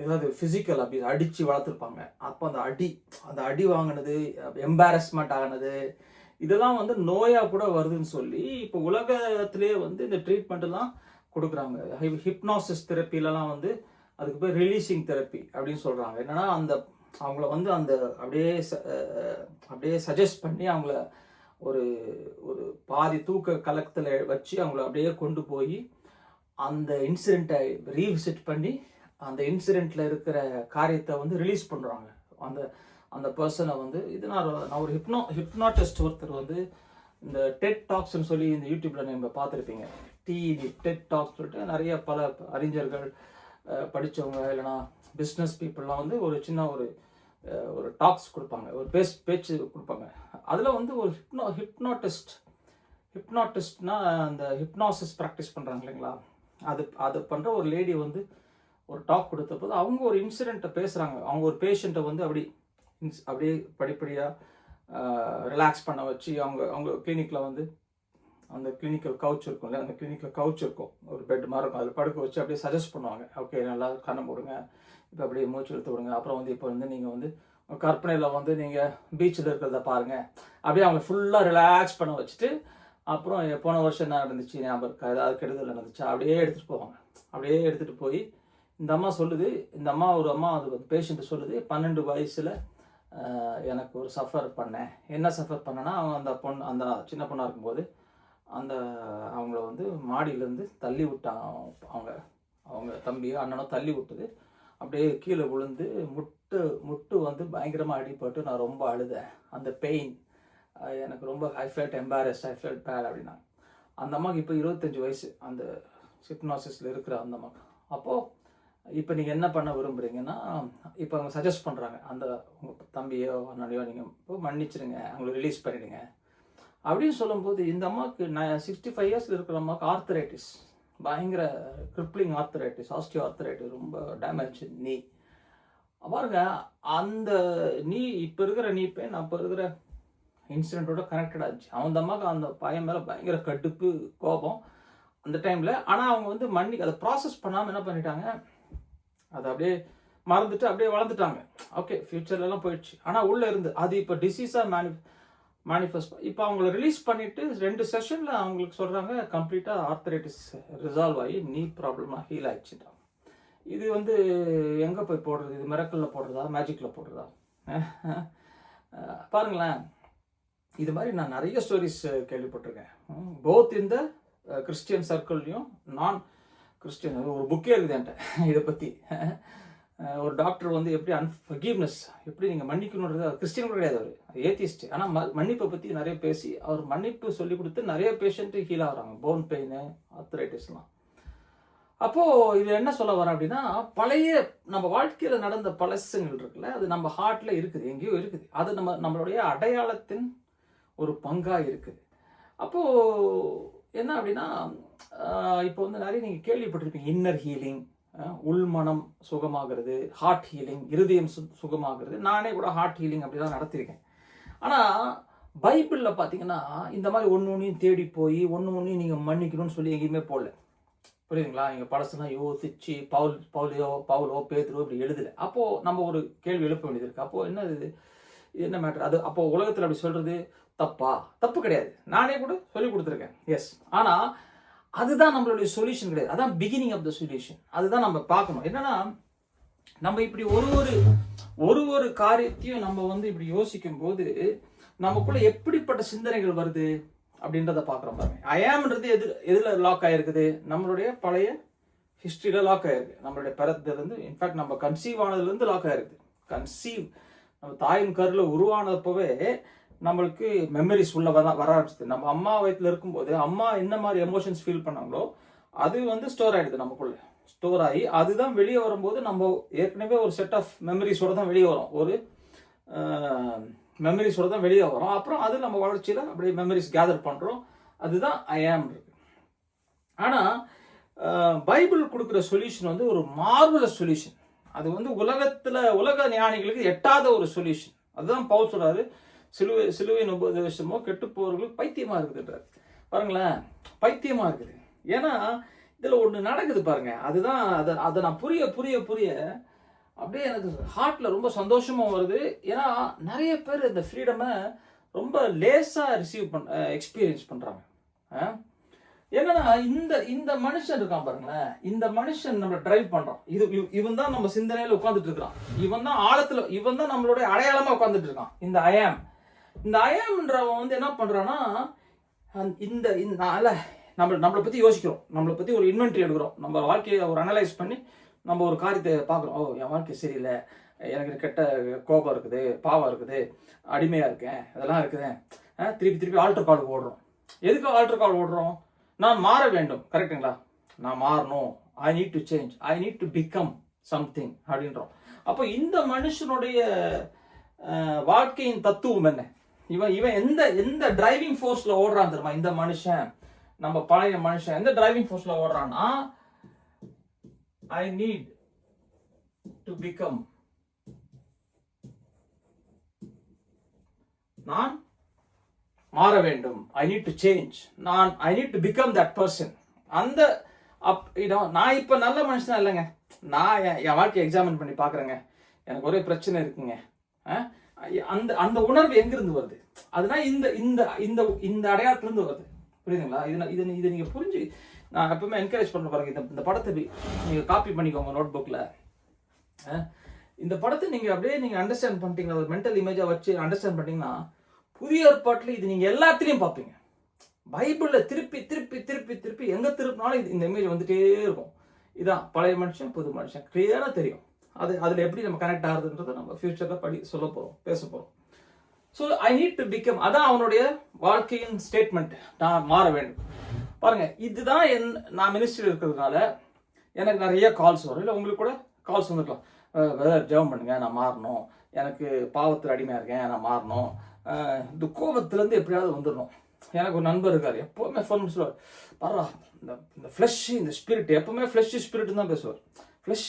ஏதாவது ஃபிசிக்கல் அபியூஸ், அடித்து வளர்த்துருப்பாங்க. அப்போ அந்த அடி வாங்கினது, எம்பாரஸ்மெண்ட் ஆகினது, இதெல்லாம் வந்து நோயாக கூட வருதுன்னு சொல்லி இப்போ உலகத்திலேயே வந்து இந்த ட்ரீட்மெண்ட்டெல்லாம் கொடுக்குறாங்க. ஹிப்னாசிஸ் தெரப்பிலலாம் வந்து அதுக்கு பேர் ரிலீசிங் தெரப்பி அப்படின்னு சொல்கிறாங்க. என்னென்னா அவங்கள வந்து அப்படியே சஜஸ்ட் பண்ணி அவங்கள ஒரு ஒரு பாதி தூக்க கலக்கத்தில் வச்சு அவங்கள அப்படியே கொண்டு போய் அந்த இன்சிடெண்ட்டை ரீவிசிட் பண்ணி அந்த இன்சிடெண்ட்ல இருக்கிற காரியத்தை வந்து ரிலீஸ் பண்ணுறாங்க. அந்த பர்சனை வந்து இது நான் ஒரு ஹிப்னாட்டிஸ்ட் ஒருத்தர் வந்து இந்த டெட் டாக்ஸ்ன்னு சொல்லி இந்த யூடியூப்ல நம்ம பார்த்துருப்பீங்க. டெட் டாக்ஸ் சொல்லிட்டு நிறைய பல அறிஞர்கள், படித்தவங்க, இல்லைனா பிஸ்னஸ் பீப்புளெலாம் வந்து ஒரு சின்ன ஒரு டாக்ஸ் கொடுப்பாங்க, ஒரு பேச்சு கொடுப்பாங்க. அதில் வந்து ஒரு ஹிப்னாட்டிஸ்ட்னா அந்த ஹிப்னாசிஸ் ப்ராக்டிஸ் பண்ணுறாங்க இல்லைங்களா, அது பண்ணுற ஒரு லேடி வந்து ஒரு டாக் கொடுத்த போது அவங்க ஒரு இன்சிடெண்ட்டை பேசுகிறாங்க. அவங்க ஒரு பேஷண்ட்டை வந்து அப்படியே படிப்படியாக ரிலாக்ஸ் பண்ண வச்சு அவங்க கிளினிக்கில் வந்து அந்த கிளினிக்கல் கவுச் இருக்கும் இல்லை, அந்த கிளினிக்கில் கவுச் இருக்கும், ஒரு பெட் மாதிரி இருக்கும், அதில் படுக்க வச்சு அப்படியே சஜஸ்ட் பண்ணுவாங்க. ஓகே, நல்லா கண்ணை போடுங்க, இப்போ அப்படியே மூச்சு எடுத்து விடுங்க, அப்புறம் வந்து இப்போ வந்து நீங்கள் வந்து கற்பனையில் வந்து நீங்கள் பீச்சில் இருக்கிறத பாருங்கள், அப்படியே அவங்களை ஃபுல்லாக ரிலாக்ஸ் பண்ண வச்சுட்டு அப்புறம் போன வருஷம் என்ன நடந்துச்சு ஞாபகம் இருக்கா, ஏதாவது கெடுதல் நடந்துச்சா, அப்படியே எடுத்துகிட்டு போவாங்க. அப்படியே எடுத்துகிட்டு போய் இந்த அம்மா சொல்லுது, ஒரு அம்மா அது பேஷண்ட்டு சொல்லுது, 12 வயசில் எனக்கு ஒரு சஃபர் பண்ணேன். என்ன சஃபர் பண்ணேன்னா, அவங்க அந்த சின்ன பொண்ணாக இருக்கும்போது அவங்கள வந்து மாடியிலேருந்து தள்ளி விட்டாங்க. அவங்க தம்பியோ அண்ணனோ தள்ளி விட்டது, அப்படியே கீழே விழுந்து முட்டு வந்து பயங்கரமாக அடிபட்டு நான் ரொம்ப அழுதேன். அந்த பெயின் எனக்கு ரொம்ப I felt embarrassed, I felt bad அப்படின்னா. அந்த அம்மாவுக்கு இப்போ 25 வயசு, அந்த ஹிப்னாசிஸில் இருக்கிற அந்த அம்மாவுக்கு. அப்போது இப்போ நீங்கள் என்ன பண்ண விரும்புகிறீங்கன்னா, இப்போ அவங்க சஜஸ்ட் பண்ணுறாங்க, உங்கள் தம்பியோ அண்ணனையோ நீங்கள் இப்போ மன்னிச்சிடுங்க, அவங்கள ரிலீஸ் பண்ணிவிடுங்க அப்படின்னு சொல்லும்போது, இந்த அம்மாவுக்கு 65 இயர்ஸில் இருக்கிற அம்மாவுக்கு ஆர்த்தரைட்டிஸ், பயங்கர கிரிப்ளிங் ஆர்த்தரைட்டிஸ், ஆஸ்டியோ ஆர்த்தரைட்டிஸ், ரொம்ப டேமேஜ் நீ. பாருங்க, அந்த நீ இப்போ இருக்கிற நீ பெயின் அப்போ இருக்கிற இன்சிடென்ட்டோட கனெக்டட் ஆச்சு. அந்த அம்மாவுக்கு அந்த பையன் மேலே பயங்கர கடுப்பு, கோபம் அந்த டைமில். ஆனால் அவங்க வந்து அதை ப்ராசஸ் பண்ணாமல் என்ன பண்ணிட்டாங்க, அதை அப்படியே மறந்துட்டு அப்படியே வளர்ந்துட்டாங்க. ஓகே, ஃப்யூச்சர்லாம் போயிடுச்சு. ஆனால் உள்ளே இருந்து அது இப்போ டிசீஸாக மேனிஃபெஸ்ட். இப்போ அவங்கள ரிலீஸ் பண்ணிவிட்டு 2 செஷனில் அவங்களுக்கு சொல்கிறாங்க கம்ப்ளீட்டாக ஆர்த்தரைட்டிஸ் ரிசால்வ் ஆகி நீ ப்ராப்ளமாக ஹீல் ஆகிடுச்சுட்டாங்க. இது வந்து எங்கே போய் போடுறது, இது மிரக்கலில் போடுறதா, மேஜிக்கில் போடுறதா? பாருங்களேன், இது மாதிரி நான் நிறைய ஸ்டோரிஸ் கேள்விப்பட்டிருக்கேன், போத் இந்த கிறிஸ்டியன் சர்க்கிள்லையும் நான் கிறிஸ்டியன். ஒரு புக்கே இருக்குது என்கிட்ட இதை பற்றி. ஒரு டாக்டர் வந்து எப்படி அன்ஃபர்கிவ்னஸ், எப்படி நீங்கள் மன்னிக்கணுன்றது, கிறிஸ்டியன் கூட கிடையாது, அவர் ஏத்திஸ்ட். ஆனால் மன்னிப்பை பற்றி நிறைய பேசி அவர் மன்னிப்பு சொல்லி கொடுத்து நிறைய பேஷண்ட்டு ஹீல் ஆகிறாங்க, போன் பெயின், ஆர்த்தரைட்டிஸ்லாம். அப்போது இது என்ன சொல்ல வரேன் அப்படின்னா, பழைய நம்ம வாழ்க்கையில் நடந்த பழசுங்கள் இருக்குல்ல, அது நம்ம ஹார்ட்டில் இருக்குது, எங்கேயோ இருக்குது. அது நம்மளுடைய அடையாளத்தின் ஒரு பங்காக இருக்குது. அப்போது என்ன அப்படின்னா, இப்போ வந்து நிறைய நீங்கள் கேள்விப்பட்டிருப்பீங்க, இன்னர் ஹீலிங், உள்மனம் சுகமாகிறது, ஹார்ட் ஹீலிங், இருதயம் சுகமாகிறது. நானே கூட ஹார்ட் ஹீலிங் அப்படி தான் நடத்தியிருக்கேன். ஆனால் பைபிளில் பார்த்தீங்கன்னா இந்த மாதிரி ஒன்றையும் தேடி போய் ஒன்றையும் நீங்கள் மன்னிக்கணும்னு சொல்லி எங்கேயுமே போடல. புரியுதுங்களா? நீங்கள் பழசுலாம் யோசிச்சு பவுலோ பேதுருவோ இப்படி எழுதலை. அப்போது நம்ம ஒரு கேள்வி எழுப்ப வேண்டியது இருக்குது. அப்போது இது என்ன மேட்டர்? அது அப்போது உலகத்தில் அப்படி சொல்கிறது தப்பு கிடையாது. நானே கூட சொல்லி கொடுத்துருக்கேன், எஸ். ஆனால் அதுதான் நம்மளுடைய சொல்யூஷன் கிடையாது. அதான் பிகினிங் ஆஃப் த சொல்யூஷன். அதுதான் நம்ம பார்க்கணும். என்னன்னா, நம்ம இப்படி ஒரு காரியத்தையும் நம்ம வந்து இப்படி யோசிக்கும் போது நமக்குள்ள எப்படிப்பட்ட சிந்தனைகள் வருது அப்படின்றத பார்க்குறோம் பாருங்க. ஐஆம்ன்றது எதுல லாக் ஆயிருக்குது? நம்மளுடைய பழைய ஹிஸ்ட்ரியில லாக் ஆயிருக்கு. நம்மளுடைய பிறந்ததுலேருந்து, இன்ஃபேக்ட் நம்ம கன்சீவ் ஆனதுலேருந்து லாக் ஆயிருக்கு. நம்ம தாயின் கருவில் உருவானப்பவே நம்மளுக்கு மெமரிஸ் உள்ள வர ஆரம்பிச்சது. நம்ம அம்மா வயிற்றுல இருக்கும்போது அம்மா என்ன மாதிரி எமோஷன்ஸ் ஃபீல் பண்ணாங்களோ அது வந்து ஸ்டோர் ஆகிடுது, நமக்குள்ள ஸ்டோர் ஆகி அதுதான் வெளியே வரும்போது நம்ம ஏற்கனவே ஒரு செட் ஆஃப் மெமரிஸோட தான் வெளியே வரும், ஒரு மெமரிஸோட தான் வெளியே வரும். அப்புறம் அது நம்ம வளர்ச்சியில் அப்படியே மெமரிஸ் கேதர் பண்ணுறோம். அதுதான் ஐஆம் இருக்கு. ஆனால் பைபிள் கொடுக்குற சொல்யூஷன் வந்து ஒரு மார்வலஸ் சொல்யூஷன். அது வந்து உலக ஞானிகளுக்கு எட்டாத ஒரு சொல்யூஷன். அதுதான் பவுல் சொல்றாரு, சிலுவையின் உபதேசமோ கெட்டு போறவர்களுக்கு பைத்தியமா இருக்குதுன்றாரு. பாருங்களேன், பைத்தியமா இருக்குது. ஏன்னா இதுல ஒண்ணு நடக்குது பாருங்க. அதுதான் அதை நான் புரிய அப்படியே எனக்கு ஹார்ட்ல ரொம்ப சந்தோஷமா வருது. ஏன்னா நிறைய பேர் இந்த ஃப்ரீடமை ரொம்ப லேசா எக்ஸ்பீரியன்ஸ் பண்றாங்க. ஏன்னா இந்த மனுஷன் இருக்கான் பாருங்களேன், இந்த மனுஷன் நம்ம டிரைவ் பண்றான். இவன் தான் நம்ம சிந்தனையில உட்கார்ந்துட்டு இருக்கான். இவன் தான் ஆழத்துல, இவன் தான் நம்மளுடைய அடையாளமா உட்கார்ந்துட்டு இருக்கான். இந்த ஐஆம்ன்றவன் வந்து என்ன பண்றான்னா, நம்மளை பத்தி யோசிக்கிறோம், நம்மளை பத்தி ஒரு இன்வென்ட்ரி எடுக்கிறோம், நம்ம வாழ்க்கையை ஒரு அனலைஸ் பண்ணி நம்ம ஒரு காரியத்தை பார்க்குறோம். ஓ, என் வாழ்க்கை சரியில்லை, எனக்கு கெட்ட கோபம் இருக்குது, பாவம் இருக்குது, அடிமையா இருக்கேன், இதெல்லாம் இருக்குது. திருப்பி ஆல்டர் கால் ஓடுறோம். எதுக்கு ஆல்டர் கால் ஓடுறோம்? நான் மாற வேண்டும், கரெக்டுங்களா? நான் மாறணும், I need to change, I need to become something அப்படின்றோம். அப்போ இந்த மனுஷனுடைய வாழ்க்கையின் தத்துவம் என்ன? இவன் எந்த டிரைவிங் ஃபோர்ஸ்ல ஓடுறான் தெரியுமா? இந்த மனுஷன், நம்ம பழைய மனுஷன் எந்த டிரைவிங் ஃபோர்ஸ்ல ஓடுறான்னா, ஐ நீட் டு பிகம், நான் மாற வேண்டும், I need to change, I need to become that person. நான் இப்ப நல்ல மனுஷனா இல்லைங்க, நான் என் வாழ்க்கையை எக்ஸாமின் பண்ணி பாக்குறேங்க, எனக்கு ஒரே பிரச்சனை இருக்குங்க. அந்த உணர்வு எங்கிருந்து வருது? அதுனா இந்த அடையாளத்துல இருந்து வருது. புரியுதுங்களா? இதை நீங்க புரிஞ்சு, நான் எப்பவுமே என்கரேஜ் பண்ண பாருங்க. இந்த படத்தை நீங்க காப்பி பண்ணிக்கோங்க நோட் புக்ல. இந்த படத்தை நீங்க அப்படியே நீங்க அண்டர்ஸ்டாண்ட் பண்ணிட்டீங்கன்னா, ஒரு மென்டல் இமேஜா வச்சு அண்டர்ஸ்டாண்ட் பண்ணிட்டீங்கன்னா, புதிய ஏற்பாட்டுல இது நீங்க எல்லாத்துலயும் பார்ப்பீங்க. பைபிள்ல திருப்பி எங்க திருப்பினாலும் இந்த இமேஜ் வந்துட்டே இருக்கும். இதான் பழைய மனுஷன் புது மனுஷன் கிளியரா தெரியும். அதுல எப்படி நம்ம கனெக்ட் ஆகுதுன்றதை நம்ம ஃபியூச்சர்ல பேச போறோம். So I need to become, அதான் அவனுடைய வாழ்க்கையின் ஸ்டேட்மெண்ட். நான் மாற வேண்டும். பாருங்க, இதுதான் நான் மினிஸ்ட்ரி இருக்கிறதுனால எனக்கு நிறைய கால்ஸ் வரும். இல்லை உங்களுக்கு கூட கால்ஸ் வந்துருக்கலாம். ஜெபம் பண்ணுங்க, நான் மாறணும், எனக்கு பாவத்தில் அடிமையாக இருக்கேன், நான் மாறணும், இந்த கோபத்துலேருந்து எப்படியாவது வந்துடணும். எனக்கு ஒரு நண்பர் இருக்கார், எப்போவுமே ஃபோன் பண்ணி சொல்லுவார், பரவா இந்த ஃப்ளஷ் இந்த ஸ்பிரிட், எப்பவுமே ஃப்ளஷ் ஸ்பிரிட் தான் பேசுவார். ஃப்ளஷ்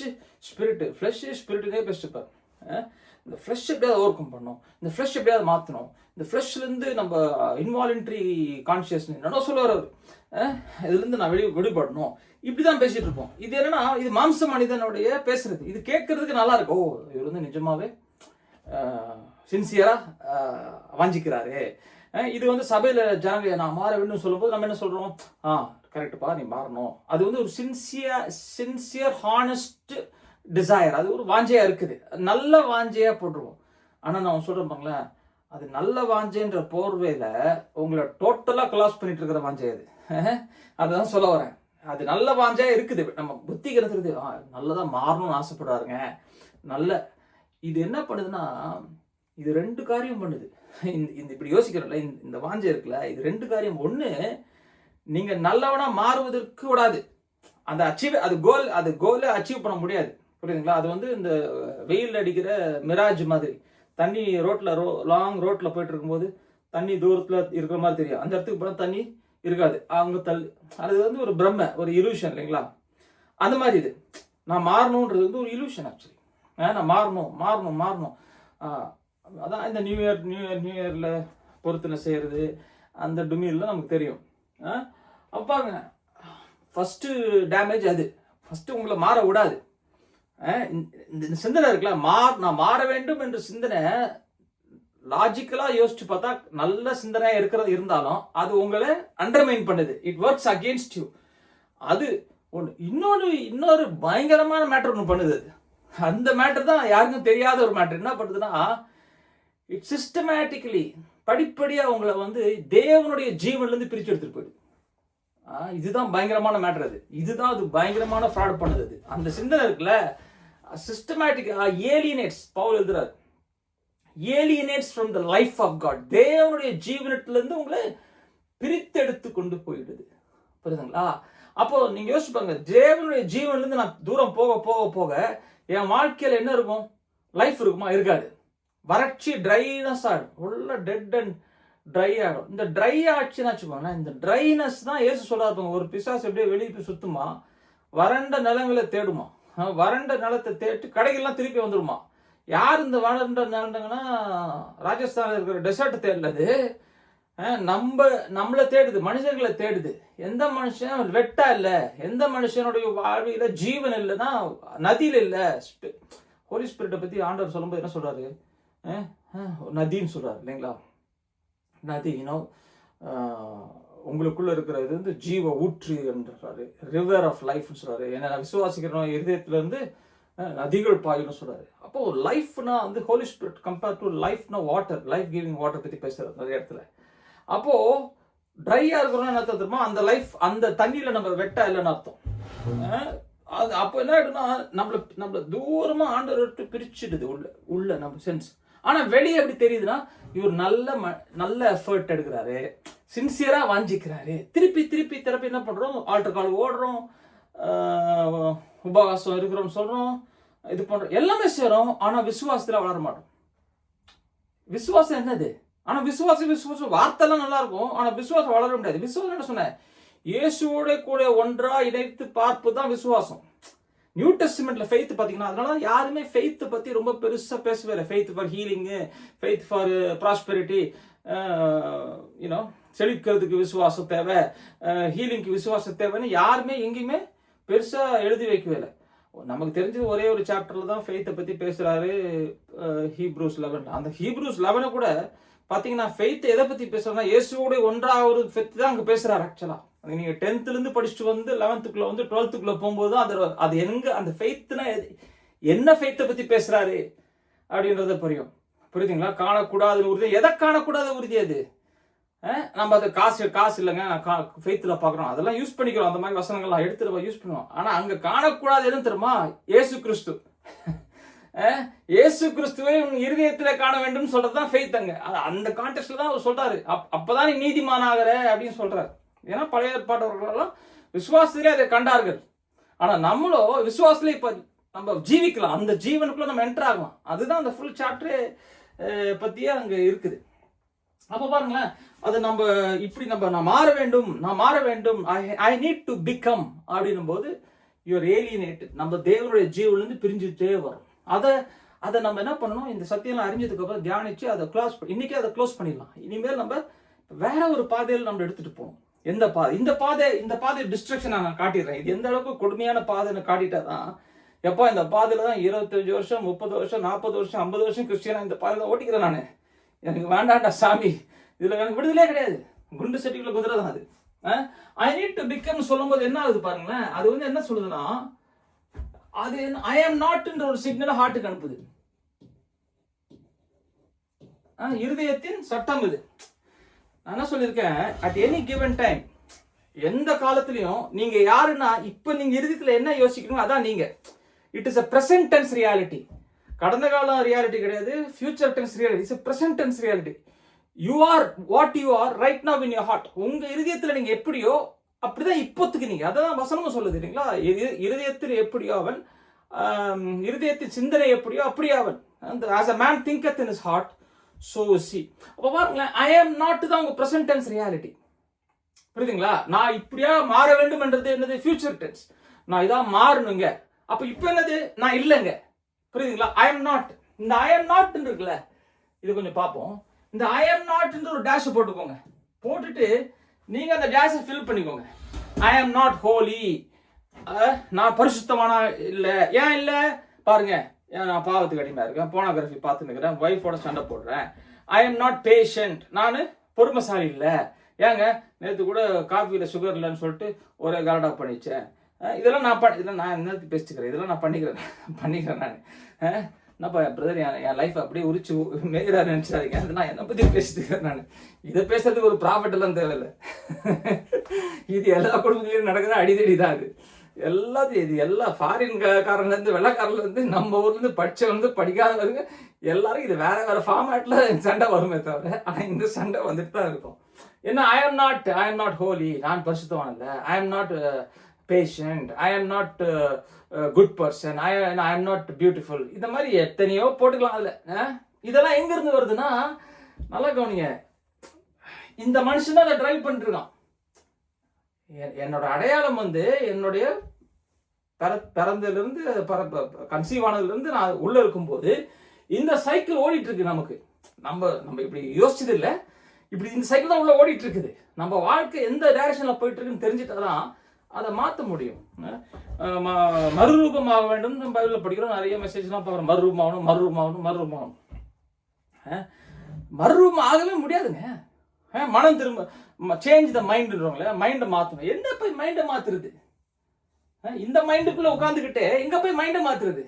ஸ்பிரிட்டுனே பேசிட்டுப்பார். இந்த ஃப்ளஷ் எப்படியாவது ஓவர் கம் பண்ணணும், இந்த ஃப்ளஷ் எப்படியாவது மாற்றணும், இந்த ஃப்ளஷ்லேருந்து நம்ம இன்வாலன்ட்ரி கான்ஷியஸ்னஸ் என்னடா சொல்லுவார் அவர், இதுலேருந்து நான் வெளிப்படணும், இப்படிதான் பேசிட்டு இருப்போம். இது என்னன்னா, இது மாம்ச மனிதனுடைய பேசுறது. இது கேட்கறதுக்கு நல்லா இருக்கும். ஓ, இவர் வந்து நிஜமாவே சின்சியரா வாஞ்சிக்கிறாரு. இது வந்து சபையில ஜனங்க நான் மாற வேண்டும் சொல்லும்போது நம்ம என்ன சொல்றோம்? கரெக்டுப்பா, நீ மாறணும். அது வந்து ஒரு சின்சியர் ஹானஸ்ட் டிசைர். அது ஒரு வாஞ்சையா இருக்குது, நல்ல வாஞ்சையா போட்டுருவோம். ஆனா நான் சொல்றேன் பாங்களேன், அது நல்ல வாஞ்சைன்ற போர்வையில உங்களை டோட்டலா கொலாப்ஸ் பண்ணிட்டு இருக்கிற வாஞ்சை அது. அதுதான் சொல்ல வரேன். அது நல்ல வாஞ்சையா இருக்குது, நம்ம புத்தி கிடத்துறது நல்லதா மாறணும்னு ஆசைப்படுறாருங்க. இது என்ன பண்ணுதுன்னா, இது ரெண்டு காரியம் பண்ணுது. இந்த இப்படி யோசிக்கிறோம்ல, இந்த வாஞ்சை இருக்குல்ல, இது ரெண்டு காரியம். ஒண்ணு, நீங்க நல்லவனா மாறுவதற்கு விடாது. அது கோலை அச்சீவ் பண்ண முடியாது. புரியுதுங்களா? அது வந்து இந்த வெயில் அடிக்கிற மிராஜ் மாதிரி. தண்ணி ரோட்ல லாங் ரோட்ல போயிட்டு இருக்கும்போது தண்ணி தூரத்துல இருக்கிற மாதிரி தெரியும். அந்த இடத்துக்கு போனா தண்ணி இருக்காது, அவங்க அது வந்து ஒரு பிரம்ம, ஒரு இலூஷன் இல்லைங்களா? அந்த மாதிரி இது நான் மாறணுன்றது வந்து ஒரு இலூஷன். ஆக்சுவலி நான் மாறணும். அதான் இந்த நியூ இயர்ல பொருத்தனை செய்யறது, அந்த டுமியில் நமக்கு தெரியும். அப்பாங்க ஃபர்ஸ்ட் டேமேஜ் அது. ஃபர்ஸ்ட் உங்களை மாற விடாது. இந்த சிந்தனை இருக்குல்ல, நான் மாற வேண்டும் என்ற சிந்தனை லாஜிக்கலா யோசிச்சு பார்த்தா நல்ல சிந்தனையா இருந்தாலும் அது உங்களை அண்டர்மைன் பண்ணுது. It works against you. அது ஒன்று. இன்னொரு பயங்கரமான மேட்டர் ஒன்று பண்ணுது. அந்த மேட்டர் தான் யாருக்கும் தெரியாத ஒரு மேட்டர். என்ன பண்ணுதுன்னா, இட் சிஸ்டமேட்டிக்கலி படிப்படியாக உங்களை வந்து தேவனுடைய ஜீவன்லேருந்து பிரித்து எடுத்துகிட்டு போயிடுது. இதுதான் பயங்கரமான மேட்டர். இதுதான் அது பயங்கரமான ஃப்ராட் பண்ணுது. அது அந்த சிந்தனை இருக்குல்ல, சிஸ்டமேட்டிக் ஏலியனேட்ஸ். பவுல் எழுதுறாரு, alienates from the life of God. தேவனுடைய ஜீவனத்திலிருந்து உங்களை பிரித்தெடுத்து கொண்டு போயிடுது. புரியுதுங்களா? அப்போ நீங்க யோசிப்பாங்க, தேவனுடைய ஜீவன்லேருந்து நான் தூரம் போக போக போக என் வாழ்க்கையில் என்ன இருக்கும்? லைஃப் இருக்குமா? இருக்காது. வறட்சி, ட்ரைனஸ் ஆகிடும். உள்ள டெட் அண்ட் ட்ரை ஆகிடும். இந்த ட்ரை ஆச்சுன்னு வச்சுக்கோங்களேன், இந்த ட்ரைனஸ் தான் ஏசு சொல்றாரு, ஒரு பிசாசு எப்படியே வெளியே போய் சுத்துமா, வறண்ட நிலங்களை தேடுமா, வறண்ட நிலத்தை தேட்டு கடைகள்லாம் திருப்பி வந்துடுமா. யார் இந்த வறண்ட நிலங்கன்னா, ராஜஸ்தானில் இருக்கிற டெசர்ட் தேடலது, நம்மளை தேடுது, மனுஷர்களை தேடுது. எந்த மனுஷன் வெட்டா இல்லை, எந்த மனுஷனுடைய வாழ்வில ஜீவன் இல்லைன்னா நதியில் இல்லை. ஹோலி ஸ்பிரிட்டை பற்றி ஆண்டவர் சொல்லும்போது என்ன சொல்றாரு? நதின்னு சொல்றாரு இல்லைங்களா? நதி, உங்களுக்குள்ள இருக்கிற இது வந்து ஜீவ ஊற்று என்றாரு, ரிவர் ஆஃப் லைஃப்னு சொல்றாரு. என்ன விசுவாசிக்கிறோம் இருதயத்துல இருந்து நதிகள் பாயுன்னு சொல்றாரு. அப்போ லைஃப்னா வந்து ஹோலி ஸ்பிரிட் கம்பேர் டு லைஃப்னா வாட்டர், லைஃப் கிவிங் வாட்டர் பத்தி பேசுறாரு நிறைய இடத்துல. அப்போ ட்ரையா இருக்கிறோம்னு என்ன தெரியுமா? அந்த லைஃப், அந்த தண்ணியில நம்ம வெட்டா இல்லைன்னு அர்த்தம். அது அப்போ என்ன ஆயிடும்னா, நம்மள தூரமா ஆண்டவர் விட்டு பிரிச்சுடுது உள்ள நம்ம சென்ஸ். ஆனா வெளியே எப்படி தெரியுதுன்னா, இவர் நல்ல எஃபர்ட் எடுக்கிறாரு, சின்சியரா வாஞ்சிக்கிறாரு. திருப்பி என்ன பண்றோம்? ஆல்டர் கால் ஓடுறோம், உபவாசம் இருக்கிறோம் சொல்றோம், இது பண்றோம், எல்லாமே செய்யறோம். ஆனா விசுவாசத்துல வளர மாட்டோம். விசுவாசம் என்னது? ஆனா விசுவாசம் வார்த்தைலாம் நல்லா இருக்கும், ஆனா விசுவாசம் வளர முடியாது. விசுவாசம் என்ன சொன்ன? இயேசுவோட கூட ஒன்றா இணைத்து பார்ப்பு தான் விசுவாசம். நியூ டெஸ்டிமெண்ட்ல ஃபெய்த் பார்த்தீங்கன்னா, அதனால யாருமே ஃபெய்த் பத்தி ரொம்ப பெருசா பேசவே இல்லை. ஃபெய்த் ஃபார் ஹீலிங்கு, ஃபெய்த் ஃபார் ப்ராஸ்பெரிட்டி, செழிக்கிறதுக்கு விசுவாசம் தேவை, ஹீலிங்க்கு விசுவாசம் தேவைன்னு யாருமே எங்கேயுமே பெருசா எழுதி வைக்கவே இல்லை. நமக்கு தெரிஞ்சது ஒரே ஒரு சாப்டர்ல தான் ஃபெய்த்தை பத்தி பேசுறாரு, ஹீப்ரூஸ் 11. அந்த ஹீப்ரூஸ் 11 கூட பாத்தீங்கன்னா ஃபெய்த் எதை பத்தி பேசுறாருன்னா, இயேசுவோட ஒன்றாவது ஃபெய்த் தான் அங்க பேசுறாரு. ஆக்சுவலா நீங்க 10th இருந்து படிச்சுட்டு வந்து 11th வந்து 12th போகும்போது அது எங்க அந்த ஃபெய்த்னா என்ன ஃபெய்த்தை பத்தி பேசுறாரு அப்படின்றத புரியும். புரியுதுங்களா? காணக்கூடாத உறுதி. எதை காணக்கூடாத உறுதி அது? நம்ம அது காசு இல்லைங்க, ஃபெய்த்ல பாக்குறோம், அதெல்லாம் யூஸ் பண்ணிக்கிறோம், அந்த மாதிரி வசனங்கள்லாம் எடுத்து யூஸ் பண்ணுவோம். ஆனா அங்க காணக்கூடாது எதுவும் தெரியுமா? இயேசு கிறிஸ்து. இயேசு கிறிஸ்துவை உன் இருதயத்துல காண வேண்டும் சொல்றதுதான் ஃபெய்த். அங்க அந்த கான்டெக்ட்ல தான் அவர் சொல்றாரு, அப்பதான் நீ நீதிமான் ஆகிற அப்படின்னு சொல்றாரு. ஏன்னா பழைய ஏற்பாட்டவர்களெல்லாம் விசுவாசத்திலே அதை கண்டார்கள். ஆனா நம்மளும் விசுவாசத்திலே இப்ப நம்ம ஜீவிக்கலாம், அந்த ஜீவனுக்குள்ள நம்ம என்டர் ஆகலாம். அதுதான் அந்த ஃபுல் சாப்டரே பத்தியே அங்க இருக்குது. அப்ப பாருங்களேன், அது நம்ம இப்படி நான் மாற வேண்டும், ஐ நீட் டு பிகம் அப்படின்னும் போது யுவர் ஏலியனேட்டட். நம்ம தேவனுடைய ஜீவன்லேருந்து பிரிஞ்சுட்டே வரும். அதை நம்ம என்ன பண்ணணும்? இந்த சத்தியம்லாம் அறிஞ்சதுக்கு அப்புறம் தியானிச்சு அதை இன்னைக்கே அதை க்ளோஸ் பண்ணிடலாம். இனிமேல் நம்ம வேற ஒரு பாதையில் நம்ம எடுத்துட்டு போகணும். எந்த பாதை? இந்த பாதை டிஸ்ட்ரக்ஷன் நான் காட்டிடுறேன். இது எந்த அளவுக்கு கொடுமையான பாதைன்னு காட்டிட்டாதான், எப்போ இந்த பாதையில தான் 25 வருஷம் 30 வருஷம் 40 வருஷம் 50 வருஷம் கிறிஸ்டியனா இந்த பாதையில ஓட்டிக்கிறேன் நான். எனக்கு வேண்டாண்டா சாமி, இதுல எனக்கு விடுதலே கிடையாது, குண்டு சட்டிக்குள்ள குதிரை தான் அது. ஐ நீட் டு பிகம் சொல்லும் போது என்ன ஆகுது பாருங்களேன், அது வந்து என்ன சொல்லுதுன்னா, அது ஐ ஆம் நாட்ன்ற ஒரு சிக்னலை ஹார்ட்டுக்கு அனுப்புது. இருதயத்தின் சட்டம் இது. நான் என்ன சொல்லியிருக்கேன், அட் எனி கிவன் டைம், எந்த காலத்திலையும் நீங்க யாருன்னா, இப்ப நீங்க இருதயத்துல என்ன யோசிக்கணும் அதான் நீங்க. It is a present tense reality. கடந்த காலம் ரியாலிட்டி கிடையாது, future tense reality. It's a present tense reality. You are what you are right now in your heart. உங்க இருதயத்துல நீங்க எப்படியோ அப்படிதான் இப்போத்துக்கு நீங்க. அதான் வசனமும் சொல்லுது இல்லைங்களா? இருதயத்தில் எப்படியோ அவன், இருதயத்தின் சிந்தனை எப்படியோ அப்படி அவன். as a man thinketh in his heart so is he. அப்ப பாருங்களேன், I am not தான் உங்க present tense reality. புரியுதுங்களா? நான் இப்படியா மாற வேண்டும் என்றது என்னது? Future tense. நான் இதான் மாறணுங்க. அப்ப இப்ப என்னது? நான் இல்லைங்க. புரியுதுங்களா? I am not. இந்த ஐ எம் நாட் இருக்குல்ல, இது கொஞ்சம் பார்ப்போம். இந்த ஐ எம் நாட் ஒரு டேஷ் போட்டுக்கோங்க. போட்டுட்டு நீங்க அந்த டேஷை ஃபில் பண்ணிக்கோங்க. I am not holy. நான் பரிசுத்தமான இல்லை. ஏன் இல்லை? பாருங்க, நான் பாவத்துக்கு அடிமையா இருக்கேன், போனோகிராஃபி பார்த்து நிற்கிறேன், ஒய்ஃபோட சண்டை போடுறேன். ஐ எம் நாட் பேஷண்ட். நான் பொறுமைசாலி இல்லை. ஏங்க நேற்று கூட காஃபியில் சுகர் இல்லைன்னு சொல்லிட்டு ஒரே கலடா பண்ணிச்சேன். இதெல்லாம் இதெல்லாம் நான் என்னத்துக்கு பேசிக்கிறேன், இதெல்லாம் நான் பண்ணிக்கிறேன் நான். என்னப்பா பிரதர் என் லைஃப் அப்படியே உரிச்சு மேய்கிறாரு நினச்சாதீங்க. அது நான் என்னை பற்றி பேசிட்டுக்கிறேன் நான். இதை பேசுறதுக்கு ஒரு ப்ராஃபிட் எல்லாம் தேவையில்லை. இது எல்லா குடும்பத்திலையும் நடக்குது, அடிதடி தான் அது எல்லாத்தையும். இது எல்லா ஃபாரின்காரன்லேருந்து வெள்ளைக்காரன்லேருந்து நம்ம ஊர்லேருந்து படித்தவங்க படிக்காதவங்க எல்லாரும் இது வேற வேற ஃபார்மேட்டில் சண்டை வருமே தவிர, ஆனால் இந்த சண்டை வந்துட்டு தான் இருக்கும். ஏன்னா ஐ எம் நாட் ஹோலி, நான் பரிசுத்தவான் இல்லை. ஐ am not patient, I am not good person, I am not beautiful. இந்த மாதிரி எத்தனையோ போட்டுக்கலாம் அதில். இதெல்லாம் எங்கேருந்து வருதுன்னா, நல்லா கவனிங்க, இந்த மனுஷன் தான் அதை டிரைவ் பண்ணிட்டு இருக்கான். என்னோட அடையாளம் வந்து என்னுடைய பிறந்ததுலேருந்து கன்சீவ் ஆனதுலேருந்து நான் உள்ளே இருக்கும்போது இந்த சைக்கிள் ஓடிட்டு இருக்கு. நம்ம இப்படி யோசிச்சது இல்லை, இப்படி இந்த சைக்கிள் தான் உள்ள ஓடிட்டு இருக்குது. நம்ம வாழ்க்கை எந்த டைரக்ஷனில் போயிட்டு இருக்குன்னு தெரிஞ்சுட்டாதான் அதை மாற்ற முடியும். மறுரூபமாக வேண்டும் நம்ம பைபிளில் படிக்கிறோம், நிறைய மெசேஜ்லாம் பார்க்குறோம். மறுரூபம் ஆகவே முடியாதுங்க. மனம் திரும்ப சேஞ்ச் த மைண்ட்ன்றவங்கள மைண்டை மாற்றணும். என்ன போய் மைண்டை மாற்றுறது? இந்த மைண்டுக்குள்ளே உட்காந்துக்கிட்டே எங்கே போய் மைண்டை மாற்றுறது?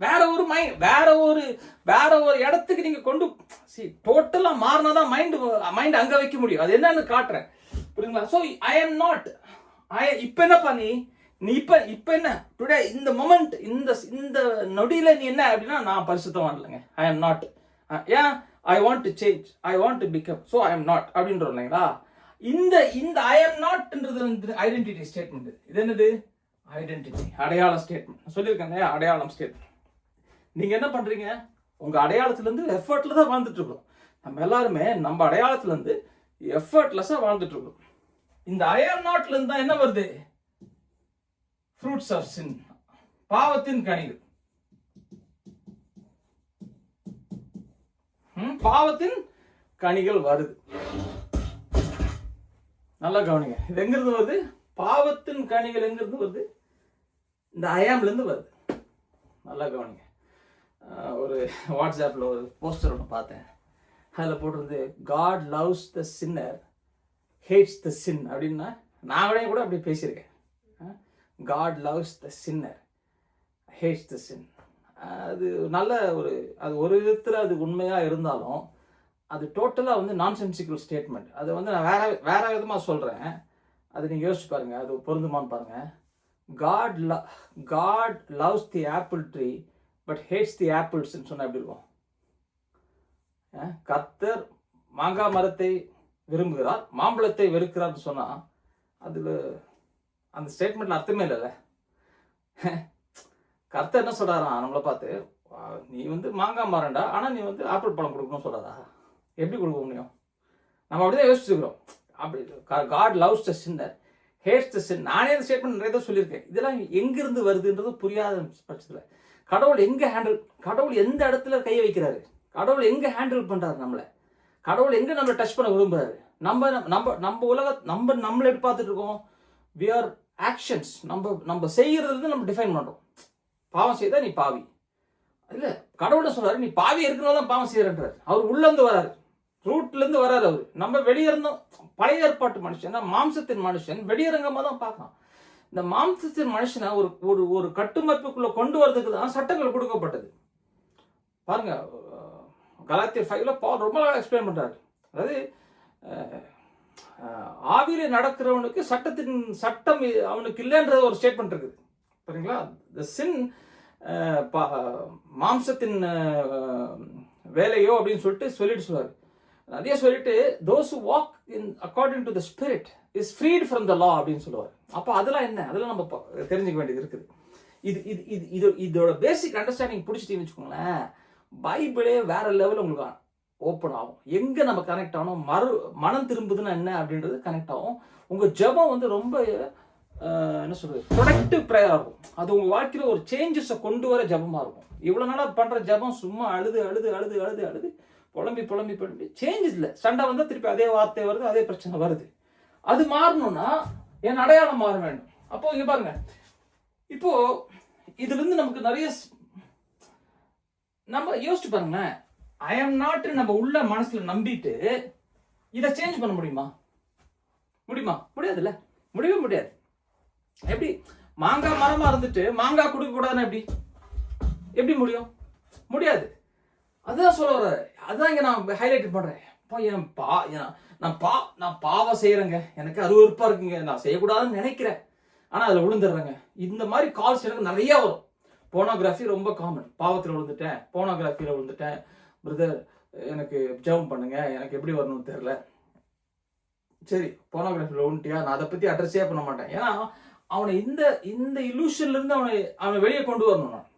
வேற ஒரு இடத்துக்கு நீங்கள் கொண்டு டோட்டலாக மாறினாதான் மைண்ட் அங்கே வைக்க முடியும். அது என்னன்னு காட்டுறேன், புரியுங்களா? ஸோ ஐ எம் நாட், இப்போ என்னப்பா நீ இப்போ என்ன டுடே இந்த மொமெண்ட் இந்த நொடியில் நீ என்ன அப்படின்னா, நான் பரிசுத்தவான் இல்லைங்க, ஐ எம் நாட். ஏன்? I want to change, I want to become, so I am not அப்படின்றோம் இல்லைங்களா? இந்த ஐ எம் நாட்ன்றது வந்து ஐடென்டிட்டி ஸ்டேட்மெண்ட். இது என்னது? ஐடென்டிட்டி, அடையாளம் ஸ்டேட்மெண்ட். சொல்லியிருக்கேன், அடையாளம் ஸ்டேட்மெண்ட். நீங்க என்ன பண்றீங்க? உங்க அடையாளத்திலிருந்து எஃபர்ட்ல தான் வாழ்ந்துட்டு இருக்கோம். நம்ம எல்லாருமே நம்ம அடையாளத்திலிருந்து எஃபர்ட்லெஸ்ஸா வாழ்ந்துட்டு இருக்கோம். இந்த ஐ எம் நாட்ல இருந்து தான் என்ன வருது? ஃப்ரூட்ஸ் ஆஃப் சின், பாவத்தின் கனிகள். பாவத்தின் கனிகள் வருது. நல்லா கவனிங்க, இது எங்கிருந்து வருது? பாவத்தின் கனிகள் எங்கிருந்து வருது? இந்த ஐஆம்ல இருந்து வருது. நல்லா கவனிங்க. ஒரு வாட்ஸ்அப்பில் ஒரு போஸ்டர் ஒன்று பார்த்தேன். அதில் போட்டிருந்து, காட் லவ்ஸ் த சின்னர், ஹேட்ஸ் த சின் அப்படின்னா. நான் கூட அப்படி பேசியிருக்கேன். காட் லவ்ஸ் த சின்னர், ஹேட்ஸ் த சின். அது நல்ல அது ஒரு விதத்தில் அது உண்மையாக இருந்தாலும் அது டோட்டலாக வந்து நான்சென்சிக்கல் ஸ்டேட்மெண்ட். அது வந்து நான் வேற விதமாக சொல்கிறேன். அது நீங்கள் யோசிச்சு பாருங்கள், அது பொருந்துமான்னு பாருங்கள். God loves the apple tree but hates the ஆப்பிள்ஸ்ன்னு சொன்னால் எப்படி இருக்கும்? கர்த்தர் மாங்காய் மரத்தை விரும்புகிறார், மாம்பழத்தை வெறுக்கிறார்னு சொன்னால் அதில் அந்த ஸ்டேட்மெண்ட்டில் அர்த்தமே இல்லைல்ல. கர்த்தர் என்ன சொல்கிறாராம் நம்மளை பார்த்து, நீ வந்து மாங்காய் மரண்டா, ஆனால் நீ வந்து ஆப்பிள் பழம் கொடுக்கணும்னு சொல்கிறாரா? எப்படி கொடுக்க முடியும்? நம்ம அப்படிதான் யோசிச்சுக்கிறோம். அப்படி காட் லவ்ஸ் த சின்னர், ஹேட்ஸ் த சின். நானே அந்த ஸ்டேட்மெண்ட் நிறைய தான் சொல்லியிருக்கேன். இதெல்லாம் எங்கிருந்து வருதுன்றது புரியாத பட்சத்தில் கடவுள் எந்த இடத்துல கையை வைக்கிறாரு, கடவுள் எங்கே ஹேண்டில் பண்ணுறாரு நம்மளை, கடவுள் எங்கே நம்மளை டச் பண்ண விரும்புகிறாரு. நம்ம நம்மளை எடுத்து பார்த்துட்டு இருக்கோம். We are actions. நம்ம செய்யறது நம்ம டிஃபைன் பண்ணுறோம். பாவம் செய்தால் நீ பாவி இல்லை, கடவுளை சொல்றாரு நீ பாவி இருக்கிறனால தான் பாவம் செய்யறன்றாரு. அவர் உள்ளேருந்து வராரு, ரூட்லேருந்து வராரு அவர். நம்ம வெளியிறந்தோம். பழைய ஏற்பாட்டு மனுஷன், மாம்சத்தின் மனுஷன் வெளியரங்கமாக தான் பார்க்கலாம். இந்த மாம்சத்தின் மனுஷனை ஒரு கட்டுமப்புக்குள்ள கொண்டு வரதுக்கு தான் சட்டங்கள் கொடுக்கப்பட்டது. பாருங்க, கலாத்தியர் 5ல பால் ரொம்ப எக்ஸ்பிளைன் பண்றாரு. அதாவது ஆவியில நடக்கிறவனுக்கு சட்டம் அவனுக்கு இல்லைன்ற ஒரு ஸ்டேட்மெண்ட் இருக்குது. சரிங்களா? த சின் மாம்சத்தின் வேலையோ அப்படின்னு சொல்லுவார். அதே சொல்லிட்டு those who walk in according to the spirit is freed from the law அப்படின்னு சொல்லுவார். அப்போ அதெல்லாம் என்ன, அதெல்லாம் நம்ம தெரிஞ்சுக்க வேண்டியது இருக்குது. இதோட பேசிக் அண்டர்ஸ்டாண்டிங் பிடிச்சிட்டீங்கன்னு வச்சுக்கோங்களேன், பைபிளே வேற லெவலில் உங்களுக்கு ஓப்பன் ஆகும். எங்கே நம்ம கனெக்ட் ஆகணும், மனம் திரும்புதுன்னா என்ன அப்படின்றது கனெக்ட் ஆகும். உங்கள் ஜெபம் வந்து ரொம்ப என்ன சொல்றது, ப்ரொடக்டிவ் ப்ரேயராக இருக்கும். அது உங்கள் வாழ்க்கையில் ஒரு சேஞ்சஸை கொண்டு வர ஜபமாக இருக்கும். இவ்வளோ நாளாக பண்ணுற ஜபம் சும்மா அழுது புலம்பி சேஞ்சஸ் இல்லை. சண்டை வந்தால் திருப்பி அதே வார்த்தை வருது, அதே பிரச்சனை வருது. அது மாறணும்னா என் அடையாளம் மாற வேண்டும். அப்போ இங்கே பாருங்க, இப்போ இதுலேருந்து நமக்கு நிறைய நம்ம யோசிச்சு பாருங்களேன். ஐ எம் நாட் நம்ம உள்ள மனசுல நம்பிட்டு இதை சேஞ்ச் பண்ண முடியுமா? முடியாதுல்ல, முடியவே முடியாது. எப்படி மாங்காய் மரமா இருந்துட்டு மாங்காய் கொடுக்க கூடாதுன்னு எப்படி முடியும்? முடியாது. அதுதான் சொல்ல வர. அதுதான் இங்க நான் ஹைலைட் பண்றேன். நான் பாவம் செய்யறேங்க, எனக்கு அருவருப்பா இருக்குங்க, நான் செய்யக்கூடாதுன்னு நினைக்கிறேன், ஆனா அதுல விழுந்துடுறேங்க. இந்த மாதிரி கால்ஸ் எனக்கு நிறைய வரும். போனோகிராஃபி ரொம்ப காமன். பாவத்தில் விழுந்துட்டேன், போனோகிராஃபியில் விழுந்துட்டேன் பிரதர், எனக்கு ஜெபம் பண்ணுங்க, எனக்கு எப்படி வரணும்னு தெரியல. சரி, போனோகிராஃபியில் விழுந்துட்டியா, நான் அதை பற்றி அட்ரஸே பண்ண மாட்டேன். ஏன்னா அவனை இந்த இலூஷன்ல இருந்து அவனை வெளியே கொண்டு வரணும். நான்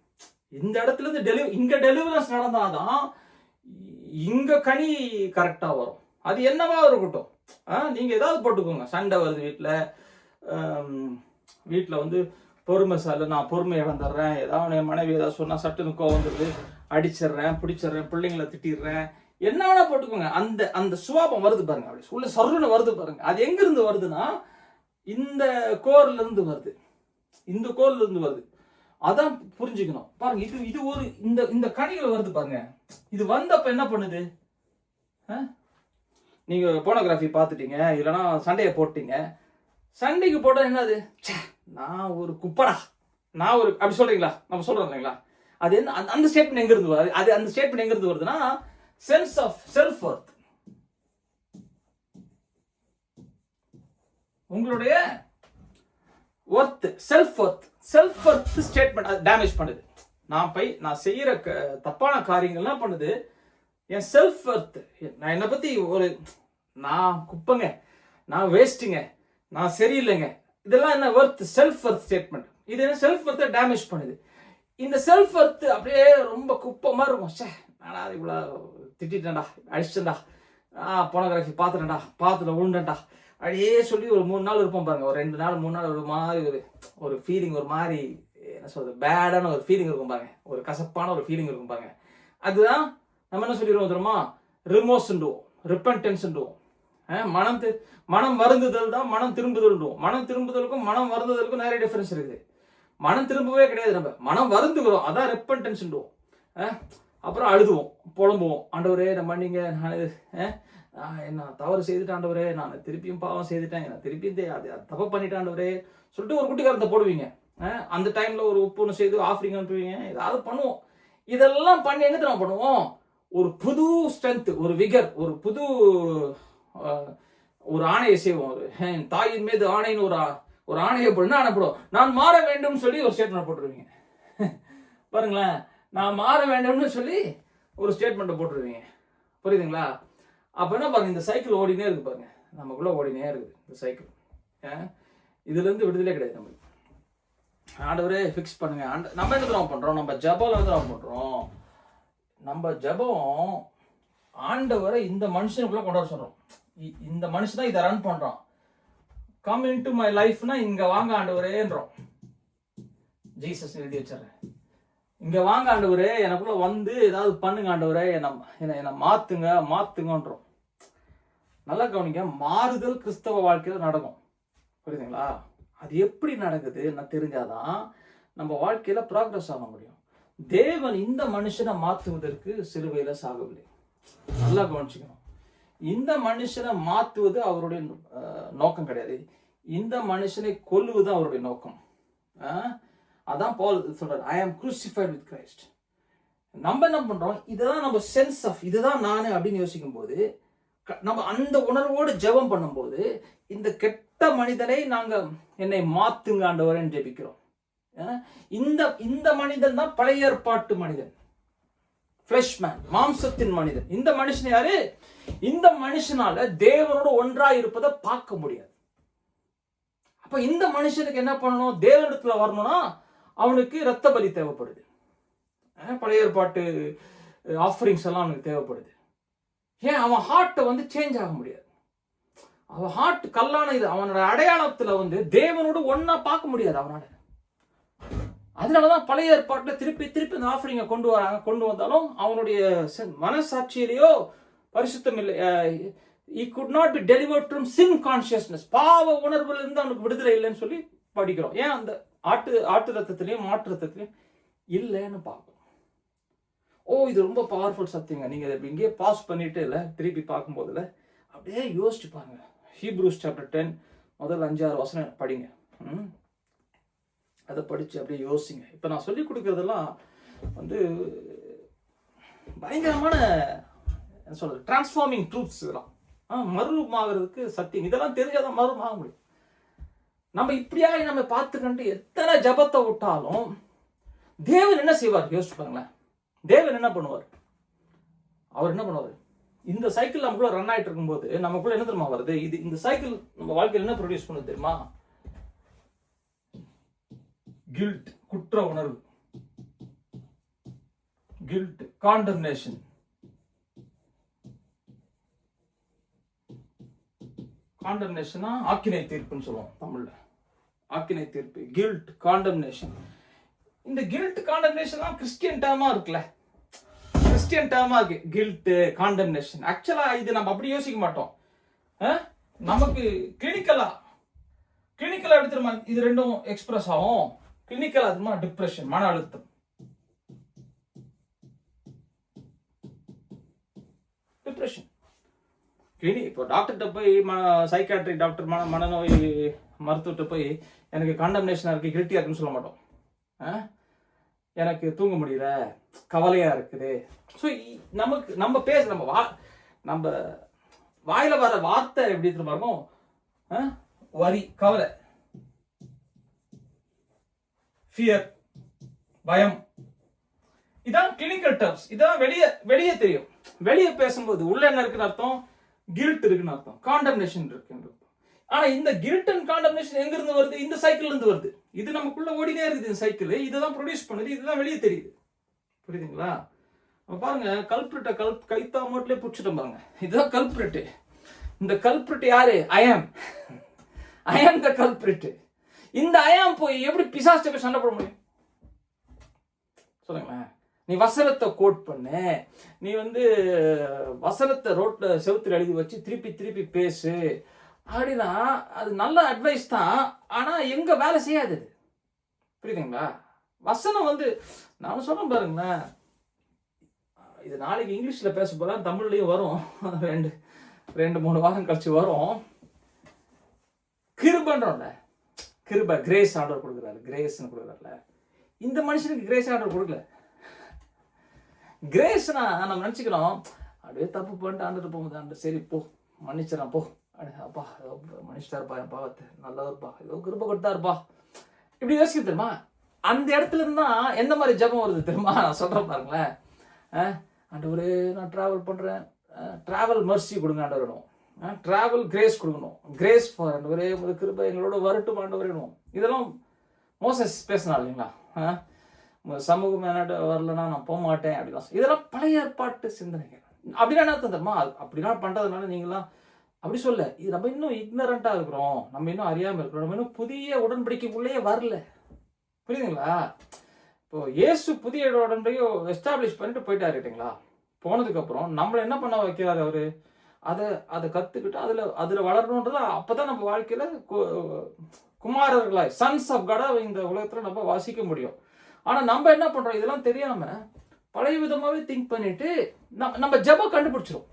இந்த இடத்துல இருந்து இங்க டெலிவரன்ஸ் நடந்தாதான் இங்க கனி கரெக்டா வரும். அது என்னவா இருக்கட்டும், நீங்க ஏதாவது போட்டுக்கோங்க. சண்டை வருது வீட்டில் வந்து பொறுமை சார், நான் பொறுமை இழந்துடுறேன், ஏதாவது என் மனைவி ஏதாவது சொன்னா சட்டுன்னு கோவம் வந்துடுது, அடிச்சிடுறேன், பிடிச்சிடுறேன், பிள்ளைங்களை திட்டிடுறேன், என்ன வேணா போட்டுக்கோங்க. அந்த சுவாபம் வருது பாருங்க, அப்படி உள்ள சருன்னு வருது பாருங்க. அது எங்க இருந்து வருதுன்னா இந்த கோர்ல இருந்து வருது, இந்த கோர்ல இருந்து வருது. அதான் புரிஞ்சுக்கணும் பாருங்க. இது ஒரு இந்த கனிகள் வருது பாருங்க. இது வந்தப்ப என்ன பண்ணுது? நீங்க போனோகிராஃபி பார்த்துட்டீங்க, இல்லைன்னா சண்டையை போட்டீங்க. சண்டைக்கு போட்டா என்னது? நான் ஒரு குப்படா, நான் ஒரு அப்படி சொல்றீங்களா? நம்ம சொல்றோம் இல்லைங்களா? அது என்ன அந்த ஸ்டேட்மெண்ட் எங்க இருந்து வருது? அது அந்த ஸ்டேட்மெண்ட் எங்க இருந்து வருதுன்னா சென்ஸ் ஆஃப் செல்ஃப் வொர்த். உங்களுடைய ஒர்த், செல்ஃப் ஒர்த் ஸ்டேட்மெண்ட் அது டேமேஜ் பண்ணுது. நான் செய்யற தப்பான காரியங்கள்லாம் பண்ணுது என் செல்ஃப் ஒர்த். நான் என்னை பத்தி நான் குப்பைங்க, நான் வேஸ்ட்டுங்க, நான் சரியில்லைங்க, இதெல்லாம் என்ன ஒர்த்? Self worth statement. இது என்ன செல்ஃப் ஒர்த்தை டேமேஜ் பண்ணுது. இந்த செல்ஃப் ஒர்த் அப்படியே ரொம்ப குப்பை மாதிரி இருக்கும். நானா இவ்வளோ திட்டேன்டா, அடிச்சிட்டேன்டா, போனோகிராஃபி பார்த்துட்டேன்டா, பார்த்துல விழுண்டேன்டா, அப்படியே சொல்லி ஒரு 3 நாள் இருப்போம் பாருங்க. ஒரு 2 நாள் 3 நாள் ஒரு மாதிரி ஒரு ஃபீலிங், ஒரு மாதிரி என்ன சொல்றது, பேடான ஒரு ஃபீலிங் இருக்கும் பாருங்க, ஒரு கசப்பான ஒரு ஃபீலிங் இருக்கும் பாருங்க. அதுதான் நம்ம என்ன சொல்லிடுவோம் தெரியுமா? ரிமோர்ஸ்ன்றுவோம், ரிப்பன்டன்ஸ்ன்றுவோம். மனம் வருந்துதல் தான் மனம் திரும்புதல்ன்றுவோம். மனம் திரும்புதலுக்கும் மனம் வருந்துதலுக்கும் நிறைய டிஃபரன்ஸ் இருக்குது. மனம் திரும்பவே கிடையாது, நம்ம மனம் வருந்துகிறோம், அதான் ரிப்பன்டன்ஸ்ன்றுவோம். அப்புறம் அழுதுவோம், புலம்புவோம், ஆண்டவரே நம்ம நீங்க நான் தவறு செய்துட்டு ஆண்டவரே, நான் திருப்பியும் பாவம் செய்துட்டேன், நான் திருப்பியும் அது தப்பு பண்ணிட்டேன் ஆண்டவரே சொல்லிட்டு ஒரு குட்டிக்காரத்தை போடுவீங்க. அந்த டைம்ல ஒரு உப்புன்னு செய்து ஆஃபரிங் அனுப்புவீங்க, ஏதாவது பண்ணுவோம். இதெல்லாம் பண்ணி என்ன நம்ம பண்ணுவோம்? ஒரு புது ஸ்ட்ரென்த், ஒரு விகர், ஒரு புது ஒரு ஆணையை செய்வோம். ஒரு தாயின் மீது ஆணைன்னு ஒரு ஆணையை போடுனா அனுப்பிடுவோம். நான் மாற வேண்டும் சொல்லி ஒரு ஸ்டேட்மெண்ட் போட்டுருவீங்க. பாருங்களேன், நான் மாற வேண்டும்னு சொல்லி ஒரு ஸ்டேட்மெண்ட்டை போட்டுருவீங்க. புரியுதுங்களா? அப்போ என்ன பாருங்க, இந்த சைக்கிள் ஓடினே இருக்கு பாருங்க, நமக்குள்ள ஓடினே இருக்குது இந்த சைக்கிள். இதுல இருந்து விடுதலை கிடையாது நமக்கு. ஆண்டவரே ஃபிக்ஸ் பண்ணுங்க. நம்ம என்ன தான் பண்றோம்? நம்ம ஜபம் தான் பண்றோம். நம்ம ஜபம் ஆண்டவரை இந்த மனுஷனுக்குள்ள கொண்டு வர சொல்றோம். இந்த மனுஷன் தான் இதை ரன் பண்றான். கம் இன் டு மை லைஃப்னா இங்க வாங்க ஆண்டவரேன்றோம். ஜீசஸ் எழுதி வச்சிடறேன், இங்க வாங்க ஆண்டவரே, எனக்குள்ள வந்து ஏதாவது பண்ணுங்க ஆண்டவரே, என்ன மாத்துங்கன்றோம். நல்லா கவனிங்க, மாறுதல் கிறிஸ்தவ வாழ்க்கையில நடக்கும். புரியுதுங்களா? அது எப்படி நடக்குது நான் தெரிஞ்சாதான் நம்ம வாழ்க்கையில ப்ராக்ரஸ் ஆக முடியும். தேவன் இந்த மனுஷனை மாற்றுவதற்கு சிலுவையில சாகவில்லை. நல்லா கவனிச்சுக்கணும். இந்த மனுஷனை மாற்றுவது அவருடைய நோக்கம் கிடையாது. இந்த மனுஷனை கொல்லுவது அவருடைய நோக்கம். அதான் பவுல் சொல்றாரு, I am crucified with Christ. நம்ம என்ன பண்றோம்? இதெல்லாம் நம்ம சென்ஸ் ஆஃப் இதுதான் நானு அப்படின்னு யோசிக்கும் போது, நம்ம அந்த உணர்வோடு ஜெபம் பண்ணும்போது, இந்த கெட்ட மனிதனை நாங்க என்னை மாத்துங்க ஆண்டவரேன்னு ஜெபிக்கிறோம். இந்த மனிதன் தான் பழைய ஏற்பாட்டு மனிதன், ஃப்ளஷ் மேன், மாம்சத்தின் மனிதன். இந்த மனுஷன் யாரு? இந்த மனுஷனால தேவனோடு ஒன்றா இருப்பதை பார்க்க முடியாது. அப்ப இந்த மனுஷனுக்கு என்ன பண்ணணும்? தேவனிடத்துல வரணும்னா அவனுக்கு ரத்த பலி தேவைப்படுது. பழைய ஏற்பாட்டு ஆஃபரிங்ஸ் எல்லாம் அவனுக்கு தேவைப்படுது. ஏன்? அவன் ஹார்ட்டை வந்து சேஞ்ச் ஆக முடியாது. அவன் ஹார்ட் கல்லான இது, அவனோட அடையாளத்துல வந்து தேவனோடு ஒன்னா பார்க்க முடியாது அவனால. அதனாலதான் பழைய ஏற்பாட்டுல திருப்பி அந்த ஆஃபரிங்கை கொண்டு வந்தாலும் அவனுடைய மனசாட்சியிலேயோ பரிசுத்தம் இல்லை. he could not be delivered from sin consciousness. பாவ உணர்வுல இருந்து அவனுக்கு விடுதலை இல்லைன்னு சொல்லி படிக்கிறோம். ஏன்? அந்த ஆட்டு ரத்தத்திலையும் மாட்டு ரத்தத்திலையும் இல்லைன்னு பார்ப்போம். இது ரொம்ப பவர்ஃபுல் சத்தியங்க. நீங்க இங்கேயே பாஸ் பண்ணிட்டு இல்லை, திருப்பி பார்க்கும் போதுல அப்படியே யோசிச்சு பாருங்க. ஹீப்ரூஸ் சாப்டர் 10 முதல் 5-6 வசனம் படிங்க. அதை படித்து அப்படியே யோசிங்க. இப்போ நான் சொல்லி கொடுக்குறதெல்லாம் வந்து பயங்கரமான என்ன சொல்கிறது, டிரான்ஸ்ஃபார்மிங் ட்ரூத்ஸ். இதெல்லாம் மறுமாகிறதுக்கு சத்தியம். இதெல்லாம் தெரிஞ்சாதான் மறுமாக முடியும். நம்ம இப்படியாக நம்ம பார்த்துக்கிட்டு எத்தனை ஜபத்தை விட்டாலும் தேவன் என்ன செய்வார் யோசிச்சு பாருங்களேன். தேவன் என்ன பண்ணுவார்? அவர் என்ன பண்ணுவார்? இந்த சைக்கிள் நமக்குள்ள ரன் ஆகிட்டு இருக்கும்போது நமக்குள்ள என்ன தெரியுமா வருது? இந்த சைக்கிள் நம்ம வாழ்க்கையில் என்ன ப்ரொடியூஸ் பண்ணுது தெரியுமா? கில்ட், குற்ற உணர்வு. Guilt, condemnation. காண்டம்னேஷனா ஆக்கினை தீர்ப்புன்னு சொல்லுவோம் தமிழ்ல. ஆக்கினை தீர்ப்பு, கில்ட், காண்டம்னேஷன். இந்த கில்ட் காண்டம்னேஷன் தான் கிறிஸ்டியன் டேர்மா இருக்குல்ல, கிறிஸ்டியன் டேர்மா இருக்கு. Guilt, condemnation. ஆக்சுவலா இது நம்ம அப்படி யோசிக்க மாட்டோம். நமக்கு கிளினிக்கலா எடுத்துருமா இது ரெண்டும் எக்ஸ்பிரஸ் ஆகும். கிளினிக்கலா அதுமா டிப்ரெஷன், மன அழுத்தம். டிப்ரெஷன் இப்போ டாக்டர்கிட்ட போய் சைக்காட்ரிக் டாக்டர், மனநோய் மருத்துவர்கிட்ட போய் எனக்கு காண்டம்னேஷனா இருக்கு, கில்ட்டியா இருக்குன்னு சொல்ல மாட்டோம். எனக்கு தூங்க முடியல, கவலையா இருக்குது. ஸோ நமக்கு நம்ம வாயில வர வார்த்தை எப்படி இருக்கும்? வரி, கவலை, ஃபியர், பயம். இதான் கிளினிக்கல் டர்ம்ஸ். இதான் வெளியே தெரியும். வெளியே பேசும்போது உள்ள என்ன இருக்குன்னு அர்த்தம்? கில்ட் இருக்குன்னு அர்த்தம், காண்டம்னேஷன் இருக்குன்னு அர்த்தம். ஆனா இந்த கில்ட் அண்ட் காண்டம்னேஷன் எங்க இருந்து வருது? இந்த சைக்கிள் இருந்து வருது. இது நமக்குள்ள ஓடினே இருக்குது. இந்த சைக்கிள் இதுதான் ப்ரொடியூஸ் பண்ணுது, இதுதான் வெளியே தெரியுது. புரியுதுங்களா? பாருங்க, கல்பிரிட்ட கைத்தா மோட்லயே பிடிச்சிட்டோம் பாருங்க. இதுதான் கல்பிரிட்டு. இந்த கல்பிரிட் யாரு? ஐ ஆம் த கல்பிரிட். இந்த ஐ ஆம் போய் எப்படி பிசாசுட்ட போய் சண்டை போட முடியும் சொல்லுங்களேன்? நீ வசனத்தை கோட் பண்ணு, நீ வசனத்தை ரோட்ல செவுத்துல எழுதி வச்சு திருப்பி பேசு அப்படின்னா அது நல்ல அட்வைஸ் தான். ஆனா எங்க வேலை செய்யாது. புரியுதுங்களா? வசனம் நான் சொல்றேன் பாருங்களேன், இது நாளைக்கு இங்கிலீஷ்ல பேச போறேன், தமிழ்லயும் வரும். 2-3 வாரம் கழிச்சு வரும். கிருபன்றோம்ல, கிருப, கிரேஸ் ஆர்டர் கொடுக்குறாரு, கிரேஸ்ன்னு கொடுக்குறாருல. இந்த மனுஷனுக்கு கிரேஸ் ஆர்டர் கொடுக்கல. கிரேஸ்னா நம்ம நினைச்சுக்கிறோம், அப்படியே தப்பு பண்ணிட்டு ஆண்டுட்டு போகுது, சரி போ மன்னிச்சிடறான் போ, அப்பா ஏதோ மன்னிச்சிட்டாருப்பா, என் பாவத்தை, நல்லதுப்பா, ஏதோ கிருப கொடுத்தாருப்பா, இப்படி யோசிக்க தெரியுமா? அந்த இடத்துல இருந்தா எந்த மாதிரி ஜபம் வருது தெரியுமா? நான் சொல்றேன் பாருங்களேன். ஆண்டவரே நான் டிராவல் பண்றேன், டிராவல் மர்சி கொடுங்க ஆண்டவரணும், டிராவல் கிரேஸ் கொடுக்கணும், கிரேஸ் ஃபார் ஆண்டவரே உங்களுக்கு கிருபை எங்களோட வரட்டும் ஆண்டவரணும். இதெல்லாம் மோசஸ் பேசினா இல்லைங்களா? சமூகம் என்னட்ட வரலன்னா நான் போக மாட்டேன் அப்படிலாம். இதெல்லாம் பழைய ஏற்பாட்டு சிந்தனைகள். அப்படின்னா என்ன தெரியுமா? அப்படிலாம் பண்றதுனால நீங்களாம் அப்படி சொல்ல, இது நம்ம இன்னும் இக்னரண்டா இருக்கிறோம், நம்ம இன்னும் அறியாம இருக்கிறோம், நம்ம இன்னும் புதிய உடன்படிக்கைக்குள்ளேயே வரல. புரியுதுங்களா? இப்போ இயேசு புதிய உடன்படிக்கையை எஸ்டாப்ளிஷ் பண்ணிட்டு போயிட்டாருங்களா? போனதுக்கு அப்புறம் நம்மளை என்ன பண்ண வைக்கிறாரு அவரு? அதை கத்துக்கிட்டு அதுல வளரணுன்றத அப்பதான் நம்ம வாழ்க்கையில குமாரர்களாய், சன்ஸ் ஆஃப் காடா இந்த உலகத்துல நம்ம வாசிக்க முடியும். ஆனா நம்ம என்ன பண்றோம்? இதெல்லாம் தெரியாம பழைய விதமாவே திங்க் பண்ணிட்டு நம்ம ஜபம் கண்டுபிடிச்சிரும்.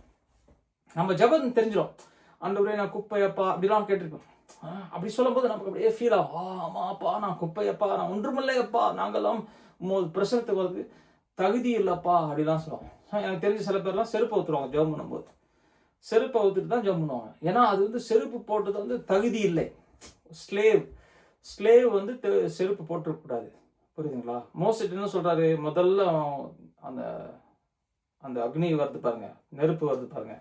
நம்ம ஜபம் தெரிஞ்சிடும். ஆண்டவரே நான் குப்பையப்பா அப்படிலாம் கேட்டிருக்கோம். அப்படி சொல்லும் போது நமக்கு அப்படியே ஃபீல் ஆகும், ஆமாப்பா நான் குப்பையப்பா, நான் ஒன்றுமில்லையப்பா, நாங்கெல்லாம் பிரசனத்துக்கு வருது தகுதி இல்லப்பா அப்படிலாம் சொல்லுவோம். எனக்கு தெரிஞ்ச சில பேர்லாம் செருப்பை ஊத்துருவாங்க ஜெபம் பண்ணும்போது. செருப்பை ஊத்துட்டு தான் ஜெபம் பண்ணுவாங்க. ஏன்னா அது செருப்பு போட்டது தகுதி இல்லை. ஸ்லேவ் செருப்பு போட்டுருக்கூடாது. புரியுதுங்களா? மோசட் என்ன சொல்றாரு? முதல்ல அந்த அக்னி வருது பாருங்க, நெருப்பு வருது பாருங்க,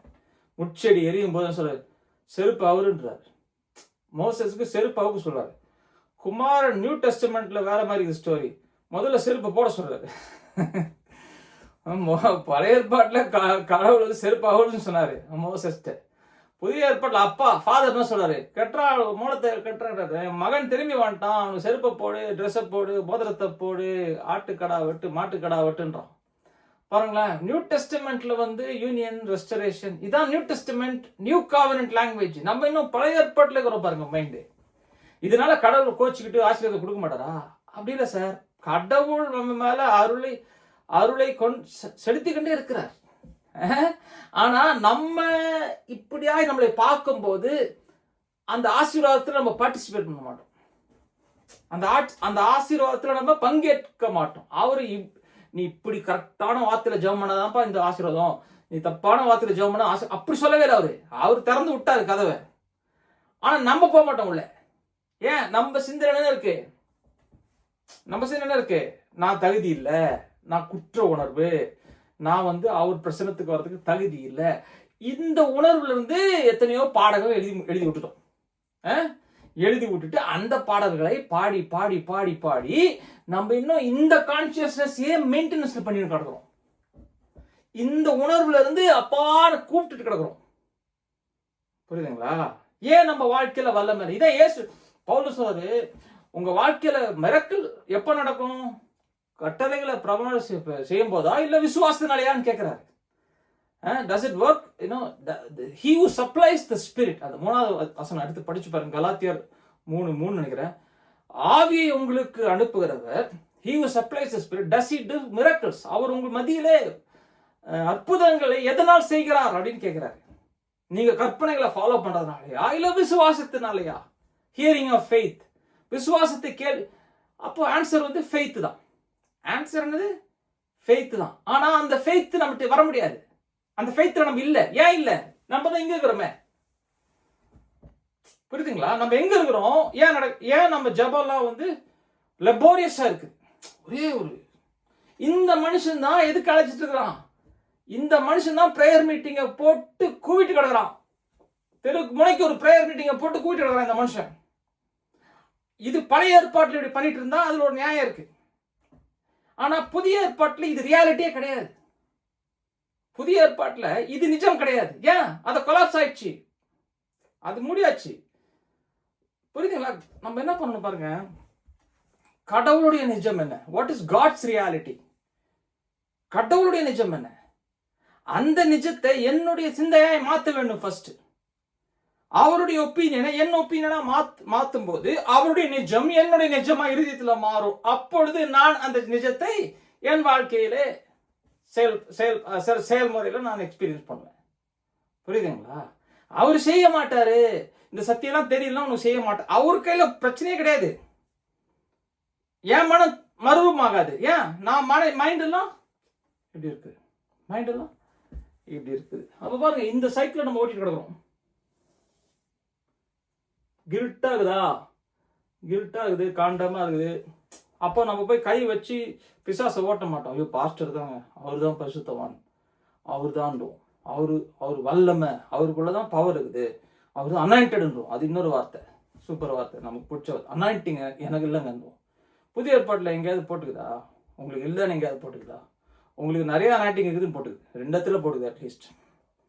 முட்செடி எரியும் போது சொல்றாரு செருப்பு அவருன்றாரு. மோசஸ்க்கு செருப்பு அவருக்கு சொல்றாரு. குமாரன் நியூ டெஸ்டமெண்ட்ல வேற மாதிரி இது ஸ்டோரி. முதல்ல செருப்பு போட சொல்றாரு. பழைய ஏற்பாட்டுல கடவுள் செருப்பு அவருன்னு சொன்னாரு மோசஸ்ட. புதிய ஏற்பாட்டுல அப்பா ஃபாதர் என்ன சொல்றாரு? கெட்டா மூலத்தை கெட்டாரு, மகன் திரும்பி வந்துட்டான், அவனுக்கு செருப்பை போடு, ட்ரெஸ்ஸை போடு, மோதிரத்தை போடு, ஆட்டுக்கடா வெட்டு, மாட்டுக்கடா வெட்டுன்றான். பாருங்களேன், நியூ டெஸ்டமெண்ட்ல யூனியன் ரெஸ்டரேஷன், இதான் new testament, new covenant language. நம்ம இன்னும் பழைய ஏற்பாட்டுல இருக்கிறோம் பாருங்க மைண்டு. இதனால கடவுள் கோச்சிக்கிட்டு ஆசீர்வாதம் கொடுக்க மாட்டாரா? அப்படி இல்லை சார். கடவுள் நம்ம மேல அருளை செலுத்திக்கிட்டே இருக்கிறார். ஆனா நம்ம நம்மளை பார்க்கும் போது அந்த ஆசீர்வாதத்துல நம்ம பார்ட்டிசிபேட் பண்ண மாட்டோம். அந்த ஆசீர்வாதத்துல நம்ம பங்கேற்க மாட்டோம். அவரு நீ இப்படி கரெக்டான வார்த்தையில ஜெபம் பண்ணாதான்ப்பா இந்த ஆசீர்வாதம், நீ தப்பான வார்த்தையில ஜெபம் பண்ண அப்படி சொல்லவே இல்லை. அவர் திறந்து விட்டாரு கதவை. ஆனா நம்ம போக மாட்டோம் உள்ள. ஏன்? நம்ம சிந்தனை இருக்கு, நான் தகுதி இல்லை, நான் குற்ற உணர்வு, நான் அவர் பிரசனத்துக்கு வர்றதுக்கு தகுதி இல்லை. இந்த உணர்வுல இருந்து எத்தனையோ பாடல்கள் எழுதி விட்டுட்டோம். எழுதி விட்டுட்டு அந்த பாடல்களை பாடி பாடி பாடி பாடி நம்ம இன்னும் இந்த கான்சியஸ்னஸ் மெயின்டெனன்ஸ்ல பண்ணிட்டு கிடக்குறோம். இந்த உணர்வுல இருந்து அப்பான்னு கூப்பிட்டுட்டு கிடக்குறோம். புரியுதுங்களா? ஏன் நம்ம வாழ்க்கையில வல்லமை? இதான் இயேசு பவுல் சொல்றாரு, உங்க வாழ்க்கையில மிரக்கல் எப்ப நடக்கும்? கட்டளைகளை பிரமாணம் செய்யும் போதா இல்ல விசுவாசத்தினாலயான்னு கேட்கிறாரு. Does it work? He who supplies the spirit. அந்த 3வது வசனம் எடுத்து படிச்சு பாருங்க. கலாத்தியர் 3:3 நினைக்கிறேன். ஆவியை உங்களுக்கு அனுப்புகிறவர், he who supplies the spirit, does he do miracles? அவர் உங்கள் மத்தியிலே அற்புதங்களை எதனால் செய்கிறார் அப்படின்னு கேட்கிறாரு. நீங்க கற்பனைகளை ஃபாலோ பண்றதுனாலயா இல்ல விசுவாசத்தினாலயா? ஹியரிங் ஆஃப் ஃபெய்த், விசுவாசத்தை கேள்வி. அப்போ ஆன்சர் ஃபெய்த் தான். ஆன்சர் என்னது? ஃபெய்த் தான். ஆனா அந்த ஃபெய்த் நம்மகிட்ட வர முடியாது. அந்த ஃபெய்த்ல நம்ம இல்ல. ஏன் இல்ல? நம்ம தான் இங்க இருக்கிறோமே. புரியுதுங்களா? நம்ம எங்க இருக்கிறோம்? ஏன் நம்ம ஜபம்லாம் லெபோரியஸா இருக்கு? ஒரே ஒரு இந்த மனுஷன் தான் எதுக்கு அழைச்சிட்டு இருக்கிறான்? இந்த மனுஷன் தான் பிரேயர் மீட்டிங்கை போட்டு கூவிட்டு கிடக்குறான். தெருக்கு முனைக்கு ஒரு பிரேயர் மீட்டிங்கை போட்டு கூவிட்டு கிடக்குறான் இந்த மனுஷன். இது பழைய ஏற்பாட்டில் இப்படி பண்ணிட்டு இருந்தா அதுல ஒரு நியாயம் இருக்கு. ஆனா புதிய ஏற்பாட்டில் இது ரியாலிட்டியே கிடையாது. புதிய ஏற்பாட்டில் இது நிஜம் கிடையாது. ஏன்? அதை கொலாப்ஸ் ஆயிடுச்சு, அது முடியாச்சு. புரியுதுங்களா? நம்ம என்ன பண்ணணும் பாருங்க. கடவுளுடைய நிஜம் என்ன? What is God's reality? கடவுளுடைய நிஜம் என்ன? அந்த நிஜத்தை என்னுடைய சிந்தையை மாற்ற வேண்டும். ஃபர்ஸ்ட் அவருடைய ஒப்பீனியனை என் ஒப்பீனியனா மாற்றும் போது அவருடைய நிஜம் என்னுடைய நிஜமா இறுதியத்துல மாறும். அப்பொழுது நான் அந்த நிஜத்தை என் வாழ்க்கையிலே செயல்முறையில நான் எக்ஸ்பீரியன்ஸ் பண்ணுவேன். புரியுதுங்களா? அவர் செய்ய மாட்டாரு. இந்த சத்தியெல்லாம் தெரியல உனக்கு செய்ய மாட்டார். அவர் கையில பிரச்சனையே கிடையாது. என் மனம் மருவமாகாது. ஏன்? நான் மைண்ட் எல்லாம் இப்படி இருக்கு, மைண்ட் எல்லாம் இப்படி இருக்குது. அப்ப பாருங்க, இந்த சைக்கிள் நம்ம ஓட்டிட்டு கிடக்குறோம். கில்ட்டா இருக்குதா? கில்ட்டா இருக்குது, காண்டமா இருக்குது. அப்போ நம்ம போய் கை வச்சு பிசாசை ஓட்ட மாட்டோம். ஐயோ பாஸ்டர் தாங்க, அவர் தான் பரிசுத்தவான், அவர் தான், அவர் வல்லமை, அவருக்குள்ளதான் பவர் இருக்குது, அவர் தான் அனாயிண்டட்ன்றோம். அது இன்னொரு வார்த்தை, சூப்பர் வார்த்தை, நமக்கு பிடிச்ச வார்த்தை. அனாயிண்டிங் எனக்கு இல்லைங்க. புதிய ஏற்பாட்டில் எங்கேயாவது போட்டுக்குதா? உங்களுக்கு இல்லைன்னு எங்கேயாவது போட்டுக்குதா? உங்களுக்கு நிறைய அனாயிண்டிங் இருக்குதுன்னு போட்டுக்குது. 2 இடத்துல போட்டுக்குது. அட்லீஸ்ட்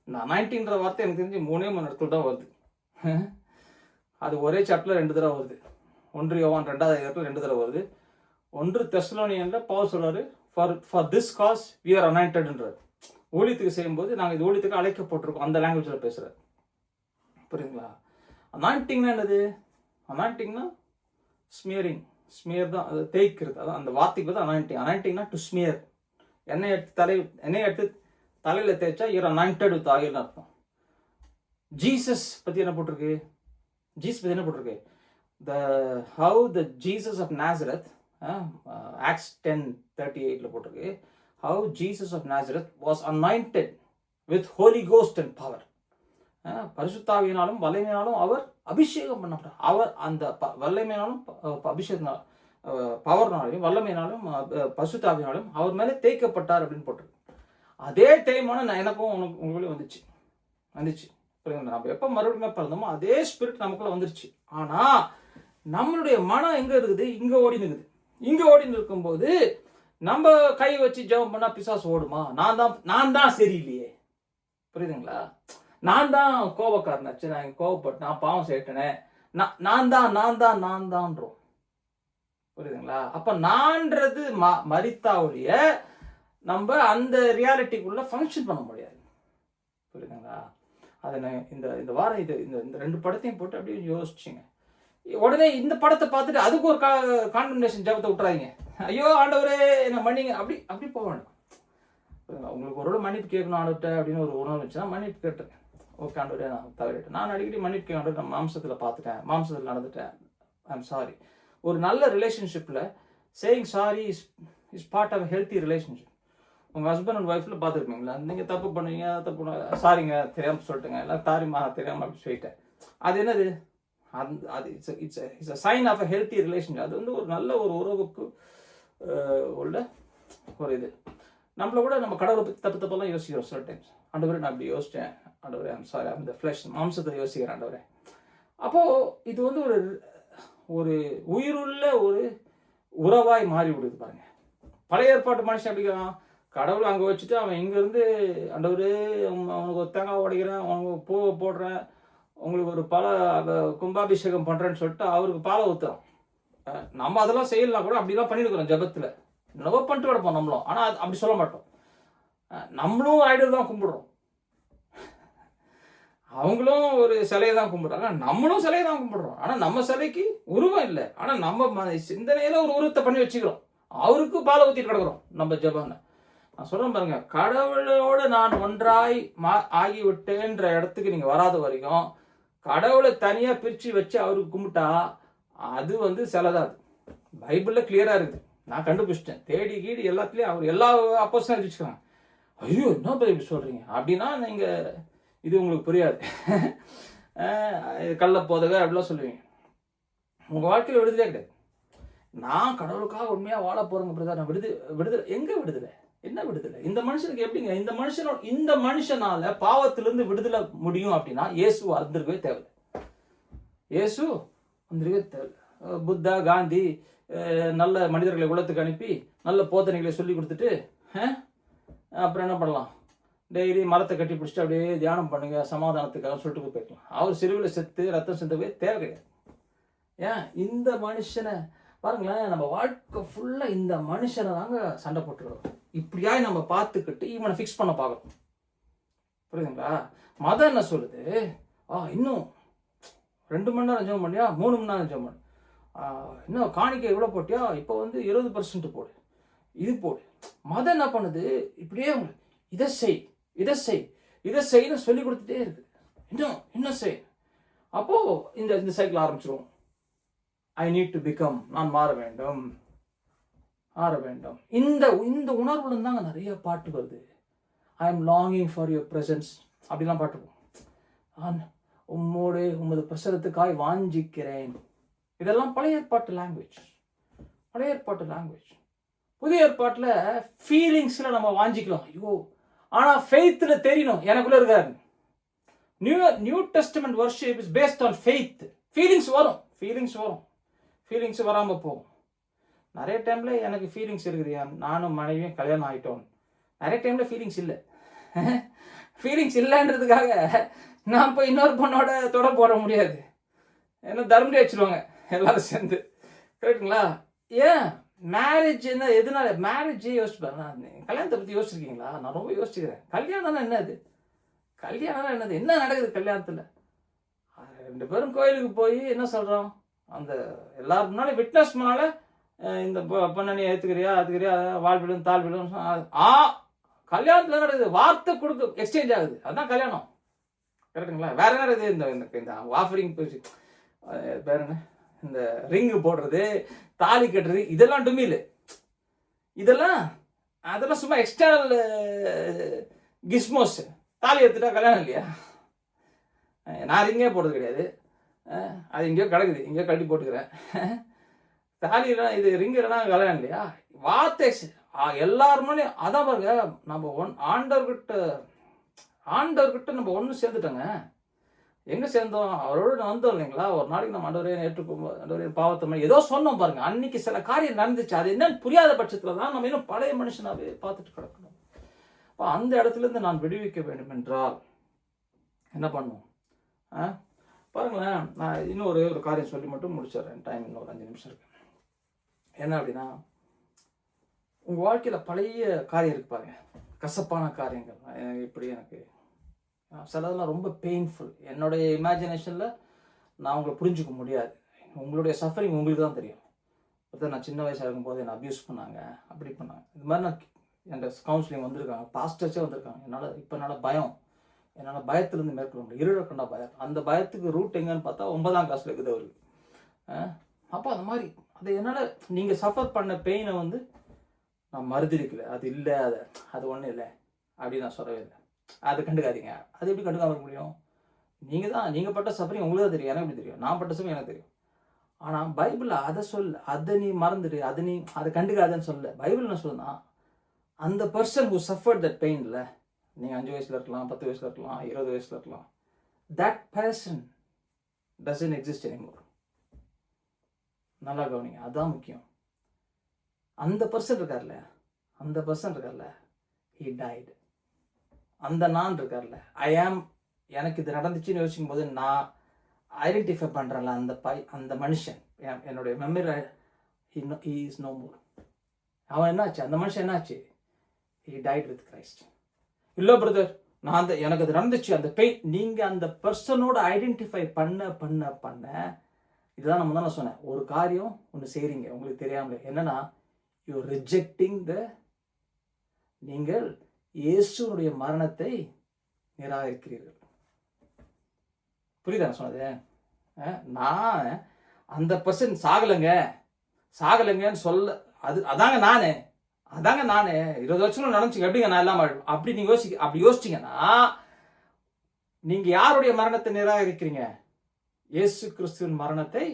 இந்த அனாயிண்டிங்கிற வார்த்தை எனக்கு தெரிஞ்சு 3 இடத்துல தான் வருது. அது ஒரே சாப்டர்ல 2 தடவை வருது. 1 யோவான் 2வது அதிகாரத்தில் 2 தடவை வருது. 1 தெசலோனியன்ல பவுல் சொல்றாரு, for this cause we are அனாயிண்டட்ன்றார். ஊழியத்துக்கு செய்யும்போது நாங்கள் இது ஊழியத்துக்கு அழைக்கப்பட்டிருக்கோம். அந்த லாங்குவேஜில் பேசுறாரு. புரியுதுங்களா? அனாயிண்டிங்னா என்னது? அனாயிண்டிங்னா ஸ்மியரிங். ஸ்மியர் தான், அது தேய்க்கிறது. அதான் அந்த வார்த்தைக்கு தான் அனாயிண்டிங். அனாயிண்டிங்னா to smear. எண்ணெய் எடுத்து தலையில தேய்ச்சா யூர் அனாயிண்டட் வித் ஆயில்னு அர்த்தம். ஜீசஸ் பத்தி என்ன போட்டிருக்கு? How the Jesus of Nazareth, Acts 10:38 போட்டிருக்கு, how Jesus of Nazareth was anointed with Holy Ghost and power. பரிசுத்தாவியினாலும் வல்லமையினாலும் அவர் அபிஷேகம் பண்ணப்பட்டார். அவர் அந்த வல்லமையினாலும் அபிஷேகத்தினாலும் பவர்னாலையும் வல்லமையினாலும் பரிசுத்தாவியினாலும் அவர் மேலே தேய்க்கப்பட்டார் அப்படின்னு போட்டிருக்கு. அதே தேய்மானம் எனக்கும் உங்களுக்கும் வந்துச்சு. நம்ம எப்போ மறுபடியும் பிறந்தோமோ அதே ஸ்பிரிட் நமக்குள்ள வந்துருச்சு. ஆனா நம்மளுடைய மனம் எங்க இருக்குது? இங்க ஓடின்னு இருக்கும்போது நம்ம கை வச்சு ஜெபம் பண்ணா பிசாசு ஓடுமா? நான் தான் சரியில்லையே. புரியுதுங்களா? நான் தான் கோபக்காரனாச்சு, நான் கோபப்பட்டு நான் பாவம் செய்யிட்டேனே, நான் தான்றோம். புரியுதுங்களா? அப்ப நான்றது மரித்தா ஒழிய நம்ம அந்த ரியாலிட்டிக்குள்ள ஃபங்க்ஷன் பண்ண முடியாது. புரியுதுங்களா? அதை இந்த வாரம் இந்த 2 படத்தையும் போட்டு அப்படியே யோசிச்சுங்க. உடனே இந்த படத்தை பார்த்துட்டு அதுக்கு ஒரு கான்டெம்னேஷன் ஜெபத்தை விட்டுறாதீங்க. ஐயோ ஆண்டவரே என்ன மன்னிங்க, அப்படி போக வேண்டாம். உங்களுக்கு ஒரு மன்னிப்பு கேட்கணும் ஆண்டவர்கிட்ட அப்படின்னு ஒரு உணர்வு இருந்துச்சுன்னா மன்னிப்பு கேட்டுருங்க. ஓகே ஆண்டவரே, நான் தவறிட்டேன். நான் அடிக்கடி மன்னிப்பு கேட்க, நான் மாம்சத்தில் பார்த்துட்டேன், மாம்சத்தில் நடந்துட்டேன், ஐ எம் சாரி. ஒரு நல்ல ரிலேஷன்ஷிப்பில் saying sorry is part of healthy relationship. உங்கள் ஹஸ்பண்ட் அண்ட் ஒய்ஃபில் பார்த்துருப்பீங்களா, நீங்கள் தப்பு பண்ணுவீங்க, தப்பு சாரிங்க தெரியாமல் சொல்லிட்டுங்க, எல்லாம் தாரிமா தெரியாமல் அப்படி சொல்லிட்டேன். அது என்னது? அது it's a sign of a healthy relationship. அது வந்து ஒரு நல்ல ஒரு உறவுக்கு உள்ள ஒரு இது. நம்மளை கூட நம்ம கடவுளை பற்றி தப்பு தப்பெல்லாம் யோசிக்கிறோம் சில டைம்ஸ். ஆண்டவரே நான் அப்படி யோசித்தேன், ஆண்டவரே ஐம் சாரி, அந்த ஃப்ளஷ் மாம்சத்தை யோசிக்கிறேன் ஆண்டவரே. அப்போது இது வந்து ஒரு உயிருள்ள ஒரு உறவாய் மாறி விடுது பாருங்க. பழைய ஏற்பாட்டு மனுஷன் அப்படிங்கிறான், கடவுளை அங்கே வச்சுட்டு அவன் இங்கேருந்து ஆண்டவரே அவனுக்கு ஒரு தேங்காய் உடைக்கிறேன், அவனுக்கு பூவை போடுறேன், உங்களுக்கு ஒரு கும்பாபிஷேகம் பண்ணுறேன்னு சொல்லிட்டு அவருக்கு பாலை ஊற்றுறோம். நம்ம அதெல்லாம் செய்யலாம் கூட, அப்படிலாம் பண்ணியிருக்கிறோம் ஜபத்தில், என்னவோ பண்ணிட்டு கிடப்போம் நம்மளும். ஆனால் அப்படி சொல்ல மாட்டோம். நம்மளும் ஐடல் தான் கும்பிடுறோம், அவங்களும் ஒரு சிலையை தான் கும்பிடுறாங்க, நம்மளும் சிலையை தான் கும்பிடுறோம். ஆனால் நம்ம சிலைக்கு உருவம் இல்லை, ஆனால் நம்ம சிந்தனையில் ஒரு உருவத்தை பண்ணி வச்சுக்கிறோம், அவருக்கு பாலை ஊற்றிட்டு கிடக்குறோம் நம்ம ஜபான. நான் சொல்கிறேன் பாருங்க, கடவுளோடு நான் ஒன்றாய் ஆகிவிட்டேன்ற இடத்துக்கு நீங்கள் வராத வரைக்கும் கடவுளை தனியாக பிரித்து வச்சு அவருக்கு கும்பிட்டா அது வந்து சிலைதான். அது பைபிளில் கிளியராக இருக்குது, நான் கண்டுபிடிச்சிட்டேன். தேடி கீடி எல்லாத்துலேயும் அவர் எல்லா அப்போஸ்தலரும் வச்சுக்கோங்க. ஐயோ என்ன பைபிள் சொல்கிறீங்க அப்படின்னா நீங்கள் இது உங்களுக்கு புரியாது. கள்ள போதக அப்படிலாம் சொல்லுவீங்க. உங்கள் வாழ்க்கையில் விடுதலையே கிடையாது. நான் கடவுளுக்காக உண்மையாக வாழ போகிறேங்க பிரதர், நான் விடுதலை எங்கே விடுதலை? என்ன விடுதலை? இந்த மனுஷனுக்கு எப்படிங்க இந்த மனுஷனால பாவத்திலிருந்து விடுதலை முடியும் அப்படின்னா இயேசு வந்திருக்கவே தேவை. இயேசு வந்திருக்கவே தேவை. புத்தா, காந்தி நல்ல மனிதர்களை உலகத்துக்கு அனுப்பி நல்ல போதனைகளை சொல்லி கொடுத்துட்டு அப்புறம் என்ன பண்ணலாம்? டெய்லி மரத்தை கட்டி பிடிச்சிட்டு அப்படியே தியானம் பண்ணுங்க சமாதானத்துக்காக சொல்லிட்டு போய்க்கலாம். அவர் சிறுவில் செத்து ரத்தம் செத்துவே தேவை கிடையாது. ஏன் இந்த மனுஷனை பாருங்களேன், நம்ம வாழ்க்கை ஃபுல்லாக இந்த மனுஷனை தாங்க சண்டை போட்டுக்கிறோம். இப்படியாய் நம்ம பார்த்துக்கிட்டு இவனை ஃபிக்ஸ் பண்ண பார்க்குறோம். புரியுதுங்களா? மதம் என்ன சொல்லுது? இன்னும் 2 மணி நேரம் ஜெபம் பண்ணியா, 3 மணி நேரம் ஜெபம் பண்ணு, இன்னும் காணிக்கை எவ்வளோ போட்டியா, இப்போ வந்து 20% போடு, இது போடு. மதம் என்ன பண்ணுது? இப்படியே இதை செய் இதை செய் இதை செய்யன்னு சொல்லி கொடுத்துட்டே இருக்கு. இன்னும் செய். அப்போது இந்த சைக்கிள் ஆரம்பிச்சிருவோம். ஐ நீட் டு பிகம், நான் மாற வேண்டும். இந்த உணர்வுல தாங்க நிறைய பாட்டு வருது. I am longing for your presence அப்படிலாம் பாட்டுப்போம். உமது பிரசனத்துக்காய் வாஞ்சிக்கிறேன். இதெல்லாம் பழைய ஏற்பாட்டு லாங்குவேஜ். புதிய ஏற்பாட்டில் ஃபீலிங்ஸில் நம்ம வாஞ்சிக்கலாம். ஐயோ, ஆனால் ஃபெய்த்தில் தெரியணும் எனக்குள்ள இருக்காரு. New testament worship is based on faith. Feelings வராமல் போகும். நிறைய டைமில் எனக்கு ஃபீலிங்ஸ் இருக்குது, நானும் மனைவியும் கல்யாணம் ஆகிட்டோம். நிறைய டைமில் ஃபீலிங்ஸ் இல்லை. ஃபீலிங்ஸ் இல்லைன்றதுக்காக நான் போய் இன்னொரு பொண்ணோட தொடர்பு போட முடியாது. ஏன்னா தர்மடி வச்சுருவாங்க எல்லாரும் சேர்ந்து. கரெக்டுங்களா? ஏன் மேரேஜ் என்ன எதுனால மேரேஜே யோசிச்சுப்பேன். கல்யாணத்தை பற்றி யோசிச்சிருக்கீங்களா? நான் ரொம்ப யோசிச்சுக்கிறேன். கல்யாணம்னா என்னது? என்ன நடக்குது கல்யாணத்தில்? 2 பேரும் கோயிலுக்கு போய் என்ன சொல்கிறோம், அந்த எல்லாரும் முன்னாலும் விட்னஸ் முன்னால இந்த பொண்ணை ஏற்றுக்கிறியா அதுக்கிறியா வாழ்விடும் தாழ்விடும் கல்யாணத்தில் நடக்குது. வார்த்தை கொடுக்க எக்ஸ்சேஞ்ச் ஆகுது, அதுதான் கல்யாணம். கரெக்டுங்களா? வேற என்ன இருக்குது? இந்த ஆஃபரிங் பேருங்க, இந்த ரிங்கு போடுறது, தாலி கட்டுறது, இதெல்லாம் டுமில். அதெல்லாம் சும்மா எக்ஸ்டர்னல் கிஸ்மோஸ். தாலி எடுத்துட்டா கல்யாணம் இல்லையா? நான் ரிங்கே போடுறது கிடையாது, அது எங்கேயோ கிடக்குது, எங்கேயோ கட்டி போட்டுக்கிறேன். தாலிலாம் இது ரிங் இல்லைனா கல்யாணம் இல்லையா? வார்த்தை எல்லாருமே அதான் பாருங்க. நம்ம ஆண்டவர்கிட்ட நம்ம ஒன்று சேர்ந்துட்டோங்க. எங்கே சேர்ந்தோம்? அவரோட வந்தோம் இல்லைங்களா? ஒரு நாளைக்கு நம்ம ஆண்டவரே ஆண்டவரே பாவத்தை ஏதோ சொன்னோம் பாருங்க. அன்னைக்கு சில காரியம் நடந்துச்சு. அது என்னன்னு புரியாத பட்சத்தில் தான் நம்ம இன்னும் பழைய மனுஷனாவே பார்த்துட்டு கிடக்கணும். அப்போ அந்த இடத்துலேருந்து நான் விடுவிக்க வேண்டும் என்றால் என்ன பண்ணுவோம்? பாருங்களேன், நான் இன்னும் ஒரே ஒரு காரியம் சொல்லி மட்டும் முடிச்சிடுறேன். டைம் இன்னும் ஒரு 5 நிமிஷம் இருக்கு. என்ன அப்படின்னா, உங்கள் வாழ்க்கையில் பழைய காரியம் இருக்கு பாருங்க, கசப்பான காரியங்கள். இப்படி எனக்கு சிலதெல்லாம் ரொம்ப பெயின்ஃபுல். என்னுடைய இமேஜினேஷனில் நான் உங்களை புரிஞ்சுக்க முடியாது. உங்களுடைய சஃபரிங் உங்களுக்கு தான் தெரியும். பார்த்தா நான் சின்ன வயசாக இருக்கும்போது என்னை அப்யூஸ் பண்ணாங்க, அப்படி பண்ணாங்க. இது மாதிரி நான் என் கவுன்சிலிங் வந்திருக்காங்க, பாஸ்டர்ஸே வந்திருக்காங்க. என்னால் பயத்திலேருந்து மேற்கொள்ள முடியும். இருளக்கண்டா பயம். அந்த பயத்துக்கு ரூட் எங்கன்னு பார்த்தா 9ஆம் கிளாஸில் இருக்குது அவருக்கு. அப்போ அந்த மாதிரி அதை என்னால் நீங்கள் சஃபர் பண்ண பெயினை வந்து நான் மறுதிருக்கல, அது இல்லை, அது ஒன்றும் இல்லை அப்படின்னு நான் சொல்லவே இல்லை. அதை கண்டுக்காதீங்க. அது எப்படி கண்டுக்காம இருக்க முடியும்? நீங்கள் பட்ட சஃபரிங் உங்களுக்கு தான் தெரியும், எனக்கு எப்படி தெரியும்? நான் பட்ட சஃபரிங் எனக்கு தெரியும். ஆனால் பைபிளில் அதை அதை நீ மறந்துடு, அதை கண்டுக்காதன்னு சொல்ல. பைபிள் என்ன சொல்லுன்னா, அந்த பர்சன் ஹூ சஃபர்ட் தட் பெயினில், நீங்கள் 5 வயசில் இருக்கலாம், 10 வயசில் இருக்கலாம், 20 வயசில் இருக்கலாம், that person doesn't exist anymore. நல்லா கவனிங்க, அதுதான் முக்கியம். அந்த பர்சன் இருக்கார்ல, he died. அந்த நான் இருக்கார்ல, எனக்கு இது நடந்துச்சுன்னு யோசிக்கும் போது நான் ஐடென்டிஃபை பண்ணுறேன்ல அந்த மனுஷன் என்னுடைய மெமரியில், he is no more. அவன் என்னாச்சு, அந்த மனுஷன் என்னாச்சு? he died with Christ. இல்லை பிரதர், எனக்கு அது நடந்துச்சு, அந்த பெயின். நீங்கள் அந்த பர்சனோட ஐடென்டிஃபை பண்ண இதுதான் நம்ம தான் சொன்னேன். ஒரு காரியம் ஒன்று செய்கிறீங்க உங்களுக்கு தெரியாமலே, என்னன்னா யூ ரிஜெக்டிங் நீங்கள் இயேசுனுடைய மரணத்தை நிராகரிக்கிறீர்கள். புரியுதா சொன்னது? நான் அந்த பர்சன் சாகலைங்கன்னு சொல்ல, அதாங்க நானு 20 வருஷம் நடந்துச்சு, எப்படிங்க நான் எல்லாம் அப்படி நீங்க அப்படி யோசிச்சீங்கன்னா நீங்க யாருடைய மரணத்தை நிராகரிக்கிறீங்க? இயேசு கிறிஸ்துவின் மரணத்தை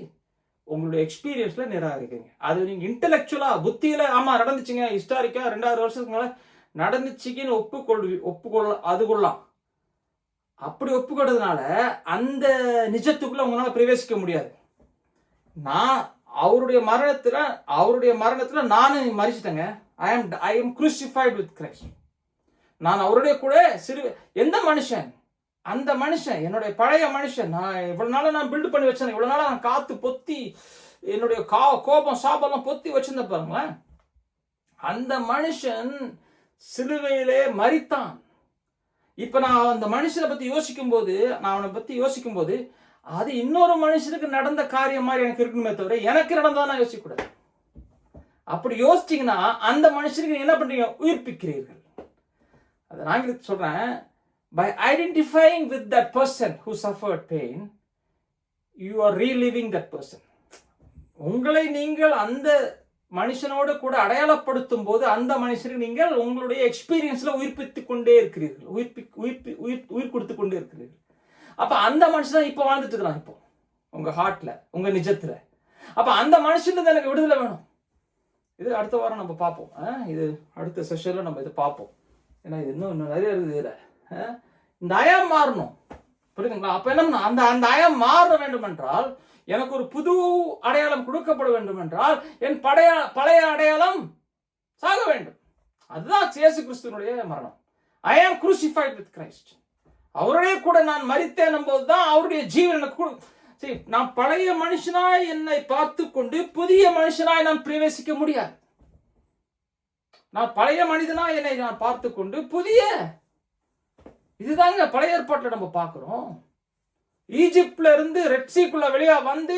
உங்களுடைய எக்ஸ்பீரியன்ஸ்ல நிராகரிக்கிறீங்க. அது நீங்க இன்டெலெக்சுவலா புத்தியில ஆமா நடந்துச்சுங்க, ஹிஸ்டாரிக்கா 2000 வருஷத்துக்கு மேல நடந்துச்சுன்னு அதுக்குள்ளலாம். அப்படி ஒப்புக்கொண்டதுனால அந்த நிஜத்துக்குள்ள உங்களால பிரவேசிக்க முடியாது. நான் அவருடைய மரணத்துல நானும் மரிச்சிட்டேங்க. I am crucified with Christ. நான் அவருடைய கூட எந்த மனுஷன், அந்த மனுஷன் என்னுடைய பழைய மனுஷன், நான் இவ்வளவு நாள நான் பில்டு பண்ணி வச்சேன், இவ்வளவு நாள நான் காத்து பொத்தி என்னுடைய கோபம் சாபெல்லாம் பொத்தி வச்சிருந்த பாருங்களேன், அந்த மனுஷன் சிலுவையிலே மரித்தான். இப்ப நான் அந்த மனுஷனை பத்தி யோசிக்கும் போது அது இன்னொரு மனுஷனுக்கு நடந்த காரியம் மாதிரி எனக்கு இருக்கணுமே தவிர எனக்கு நடந்தா நான் யோசிக்க கூடாது. அப்படி யோசிச்சீங்கன்னா அந்த மனுஷனுக்கு என்ன பண்றீங்க? உயிர்ப்பிக்கிறீர்கள். அதை நான் சொல்றேன், by identifying with that person who suffered pain, you are reliving that person. உங்களை நீங்கள் அந்த மனுஷனோடு கூட அடையாளப்படுத்தும் போது அந்த மனுஷனுக்கு நீங்கள் உங்களுடைய எக்ஸ்பீரியன்ஸ்ல உயிர்ப்பித்துக் கொண்டே இருக்கிறீர்கள், உயிர் கொடுத்து கொண்டே இருக்கிறீர்கள். அப்ப அந்த மனுஷன் இப்ப வாழ்ந்துட்டு இருக்கலாம், இப்போ உங்க ஹார்ட்ல, உங்க நிஜத்துல. அப்ப அந்த மனுஷன் எனக்கு விடுதலை வேணும். இது அடுத்த வாரம் நம்ம பார்ப்போம். இது அடுத்த செஷன்ல நம்ம இதை பார்ப்போம். ஏன்னா இது இன்னும் நிறைய இருக்குது. இதுல இந்த அயம் மாறணும், புரியுதுங்களா? அப்ப என்ன அந்த அயம் மாற வேண்டும் என்றால், எனக்கு ஒரு புது அடையாளம் கொடுக்கப்பட வேண்டும் என்றால், என் பழைய அடையாளம் சாக வேண்டும். அதுதான் இயேசு கிறிஸ்துவினுடைய மரணம். I am crucified with Christ. அவருடைய கூட நான் மரித்தேன் போதுதான் அவருடைய ஜீவன் எனக்கு. சரி, நான் பழைய மனுஷனாய் என்னை பார்த்து கொண்டு புதிய மனுஷனாய் நான் பிரவேசிக்க முடியாது. நான் பழைய மனிதனாய் என்னை நான் பார்த்து கொண்டு இதுதாங்க பழைய ஏற்பாட்டில் நம்ம பார்க்கிறோம். ஈஜிப்ட்ல இருந்து ரெட்சிக்குள்ள வெளியா வந்து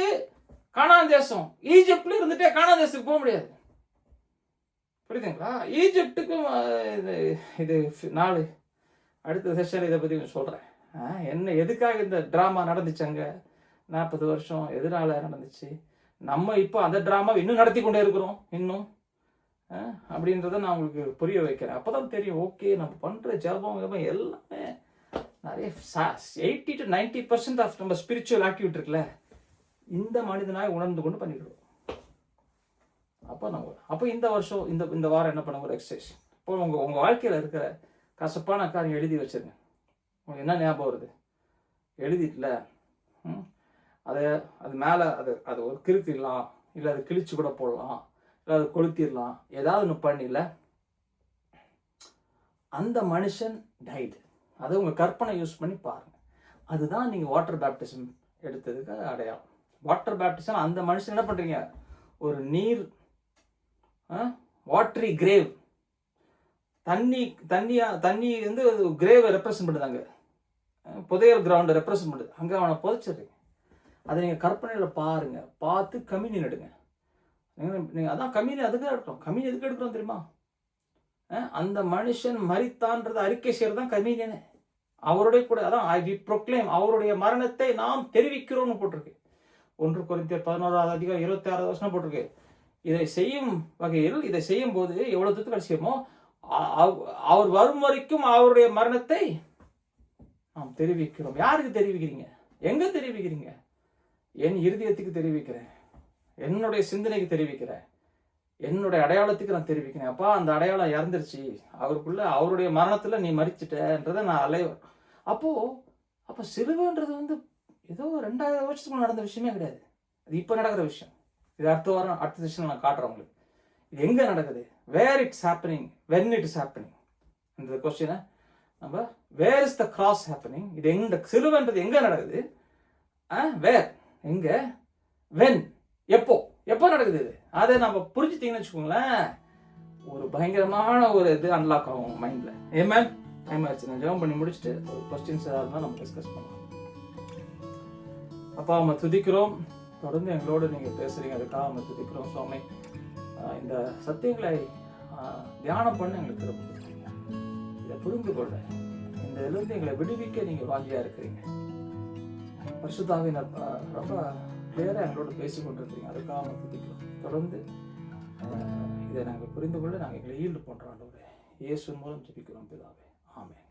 கானான் தேசம், ஈஜிப்ட்ல இருந்துட்டே கானான் தேசத்துக்கு போக முடியாது, புரியுதுங்களா? ஈஜிப்டுக்கும் இது நாலு அடுத்த செஷன் இதை பத்தி சொல்றேன். என்ன எதுக்காக இந்த டிராமா நடந்துச்சாங்க 40 வருஷம், எதனால நடந்துச்சு, நம்ம இப்போ அந்த டிராமாவை இன்னும் நடத்தி கொண்டே இருக்கிறோம் இன்னும் அப்படின்றத நான் உங்களுக்கு புரிய வைக்கிறேன். அப்போதான் தெரியும், ஓகே நம்ம பண்ற ஜபம் எல்லாமே நிறைய 80 to 90% ஆஃப் நம்ம ஸ்பிரிச்சுவல் ஆக்டிவிட்டி இருக்குல்ல, இந்த மனிதனாய் உணர்ந்து கொண்டு பண்ணிடுவோம். அப்போ இந்த வருஷம் இந்த வாரம் என்ன பண்ண ஒரு எக்ஸசைஸ். இப்போ உங்க வாழ்க்கையில இருக்கிற கசப்பான காரியம் எழுதி வச்சிருங்க. உங்களுக்கு என்ன ஞாபகம் வருது எழுதிட்டுல, அது மேலே அது ஒரு கிறுத்திடலாம், இல்லை அது கிழிச்சு கூட போடலாம், இல்லை அது கொளுத்திடலாம், ஏதாவது ஒன்று பண்ணல. அந்த மனுஷன் டைடு. அதை உங்கள் கற்பனை யூஸ் பண்ணி பாருங்கள். அதுதான் நீங்கள் வாட்டர் பேப்டிசம் எடுத்ததுக்கு அடையாளம். வாட்டர் பேப்டிசம் அந்த மனுஷன் என்ன பண்ணுறீங்க, ஒரு நீர் வாட்டரி கிரேவ், தண்ணி வந்து கிரேவை ரெப்ரசன்ட் பண்ணுதாங்க, புதையல் கிரவுண்டை ரெப்ரசன்ட் பண்ணுது, அங்கே அவனை புதைச்சிடுறீங்க. அதை நீங்கள் கற்பனையில் பாருங்க, பார்த்து கம்யூனியன் எடுங்க. நீங்கள் அதான் கம்யூனியன் அதுக்கு எடுக்கிறோம். கம்யூனியன் எதுக்கு எடுக்கிறோம் தெரியுமா? அந்த மனுஷன் மரித்தான்றதை அறிக்கை செய்யறது தான் கம்யூனியனு. அவருடைய கூட அதான் வி ப்ரொக்ளைம், அவருடைய மரணத்தை நாம் தெரிவிக்கிறோம்னு போட்டிருக்கு. 1 கொரிந்தியர் 11:26 போட்டிருக்கு. இதை செய்யும் வகையில், இதை செய்யும் போது எவ்வளவு தூரத்துக்கு அவசியமோ அவர் வரும் வரைக்கும் அவருடைய மரணத்தை நாம் தெரிவிக்கிறோம். யாருக்கு தெரிவிக்கிறீங்க? எங்க தெரிவிக்கிறீங்க? என் இருதயத்துக்கு தெரிவிக்கிறேன், என்னுடைய சிந்தனைக்கு தெரிவிக்கிறேன், என்னுடைய அடையாளத்துக்கு நான் தெரிவிக்கிறேன். அப்பா, அந்த அடையாளம் இறந்துருச்சு, அவருக்குள்ள அவருடைய மரணத்துல நீ மரிச்சிட்டன்றதை நான் அலைவர். அப்போ சிலுவைன்றது ஏதோ 2000 வருஷத்துக்குள்ள நடந்த விஷயமே கிடையாது. அது இப்போ நடக்கிற விஷயம். இது அடுத்த செஷன் நான் காட்டுறேன் உங்களுக்கு. இது எங்க நடக்குது? Where it's happening, when it is happening. இந்த கொஸ்டினை நம்ம where is the cross happening, இது எங்க சிலுவைன்றது எங்க நடக்குது, வேர் எங்க, வென் எப்போ நடக்குது, இது அதை நம்ம புரிஞ்சுட்டீங்கன்னு வச்சுக்கோங்களேன், ஒரு பயங்கரமான ஒரு இது அன்லாக் ஆகும் மைண்ட்ல. ஏமேன், டைம் ஆயிடுச்சு. நான் ஜெபம் பண்ணி முடிச்சுட்டு ஒரு கொஸ்டின்ஸ் ஏதாவது இருந்தால் நம்ம டிஸ்கஸ் பண்ணலாம். அப்பா, நம்ம துதிக்கிறோம். தொடர்ந்து எங்களோடு நீங்கள் பேசுகிறீங்க, அதுக்காக நம்ம துதிக்கிறோம் சுவாமி. இந்த சத்தியங்களை தியானம் பண்ண எங்களுக்கு ரொம்ப இதை புரிந்து கொள்ள, இந்த இதிலிருந்து எங்களை விடுவிக்க நீங்கள் வாஞ்சியாக இருக்கிறீங்க. பரிசுத்தாவினர் ரொம்ப கிளியராக எங்களோட பேசி கொண்டிருக்கிறீங்க, அதுக்காக நம்ம துதிக்கிறோம். தொடர்ந்து இதை நாங்கள் புரிந்து கொள்ள நாங்கள் எங்களை ஈல்டு பண்ணுறோம். இயேசு மூலம் ஜெபிக்கிறோம் பிதாவே. ஆமென்.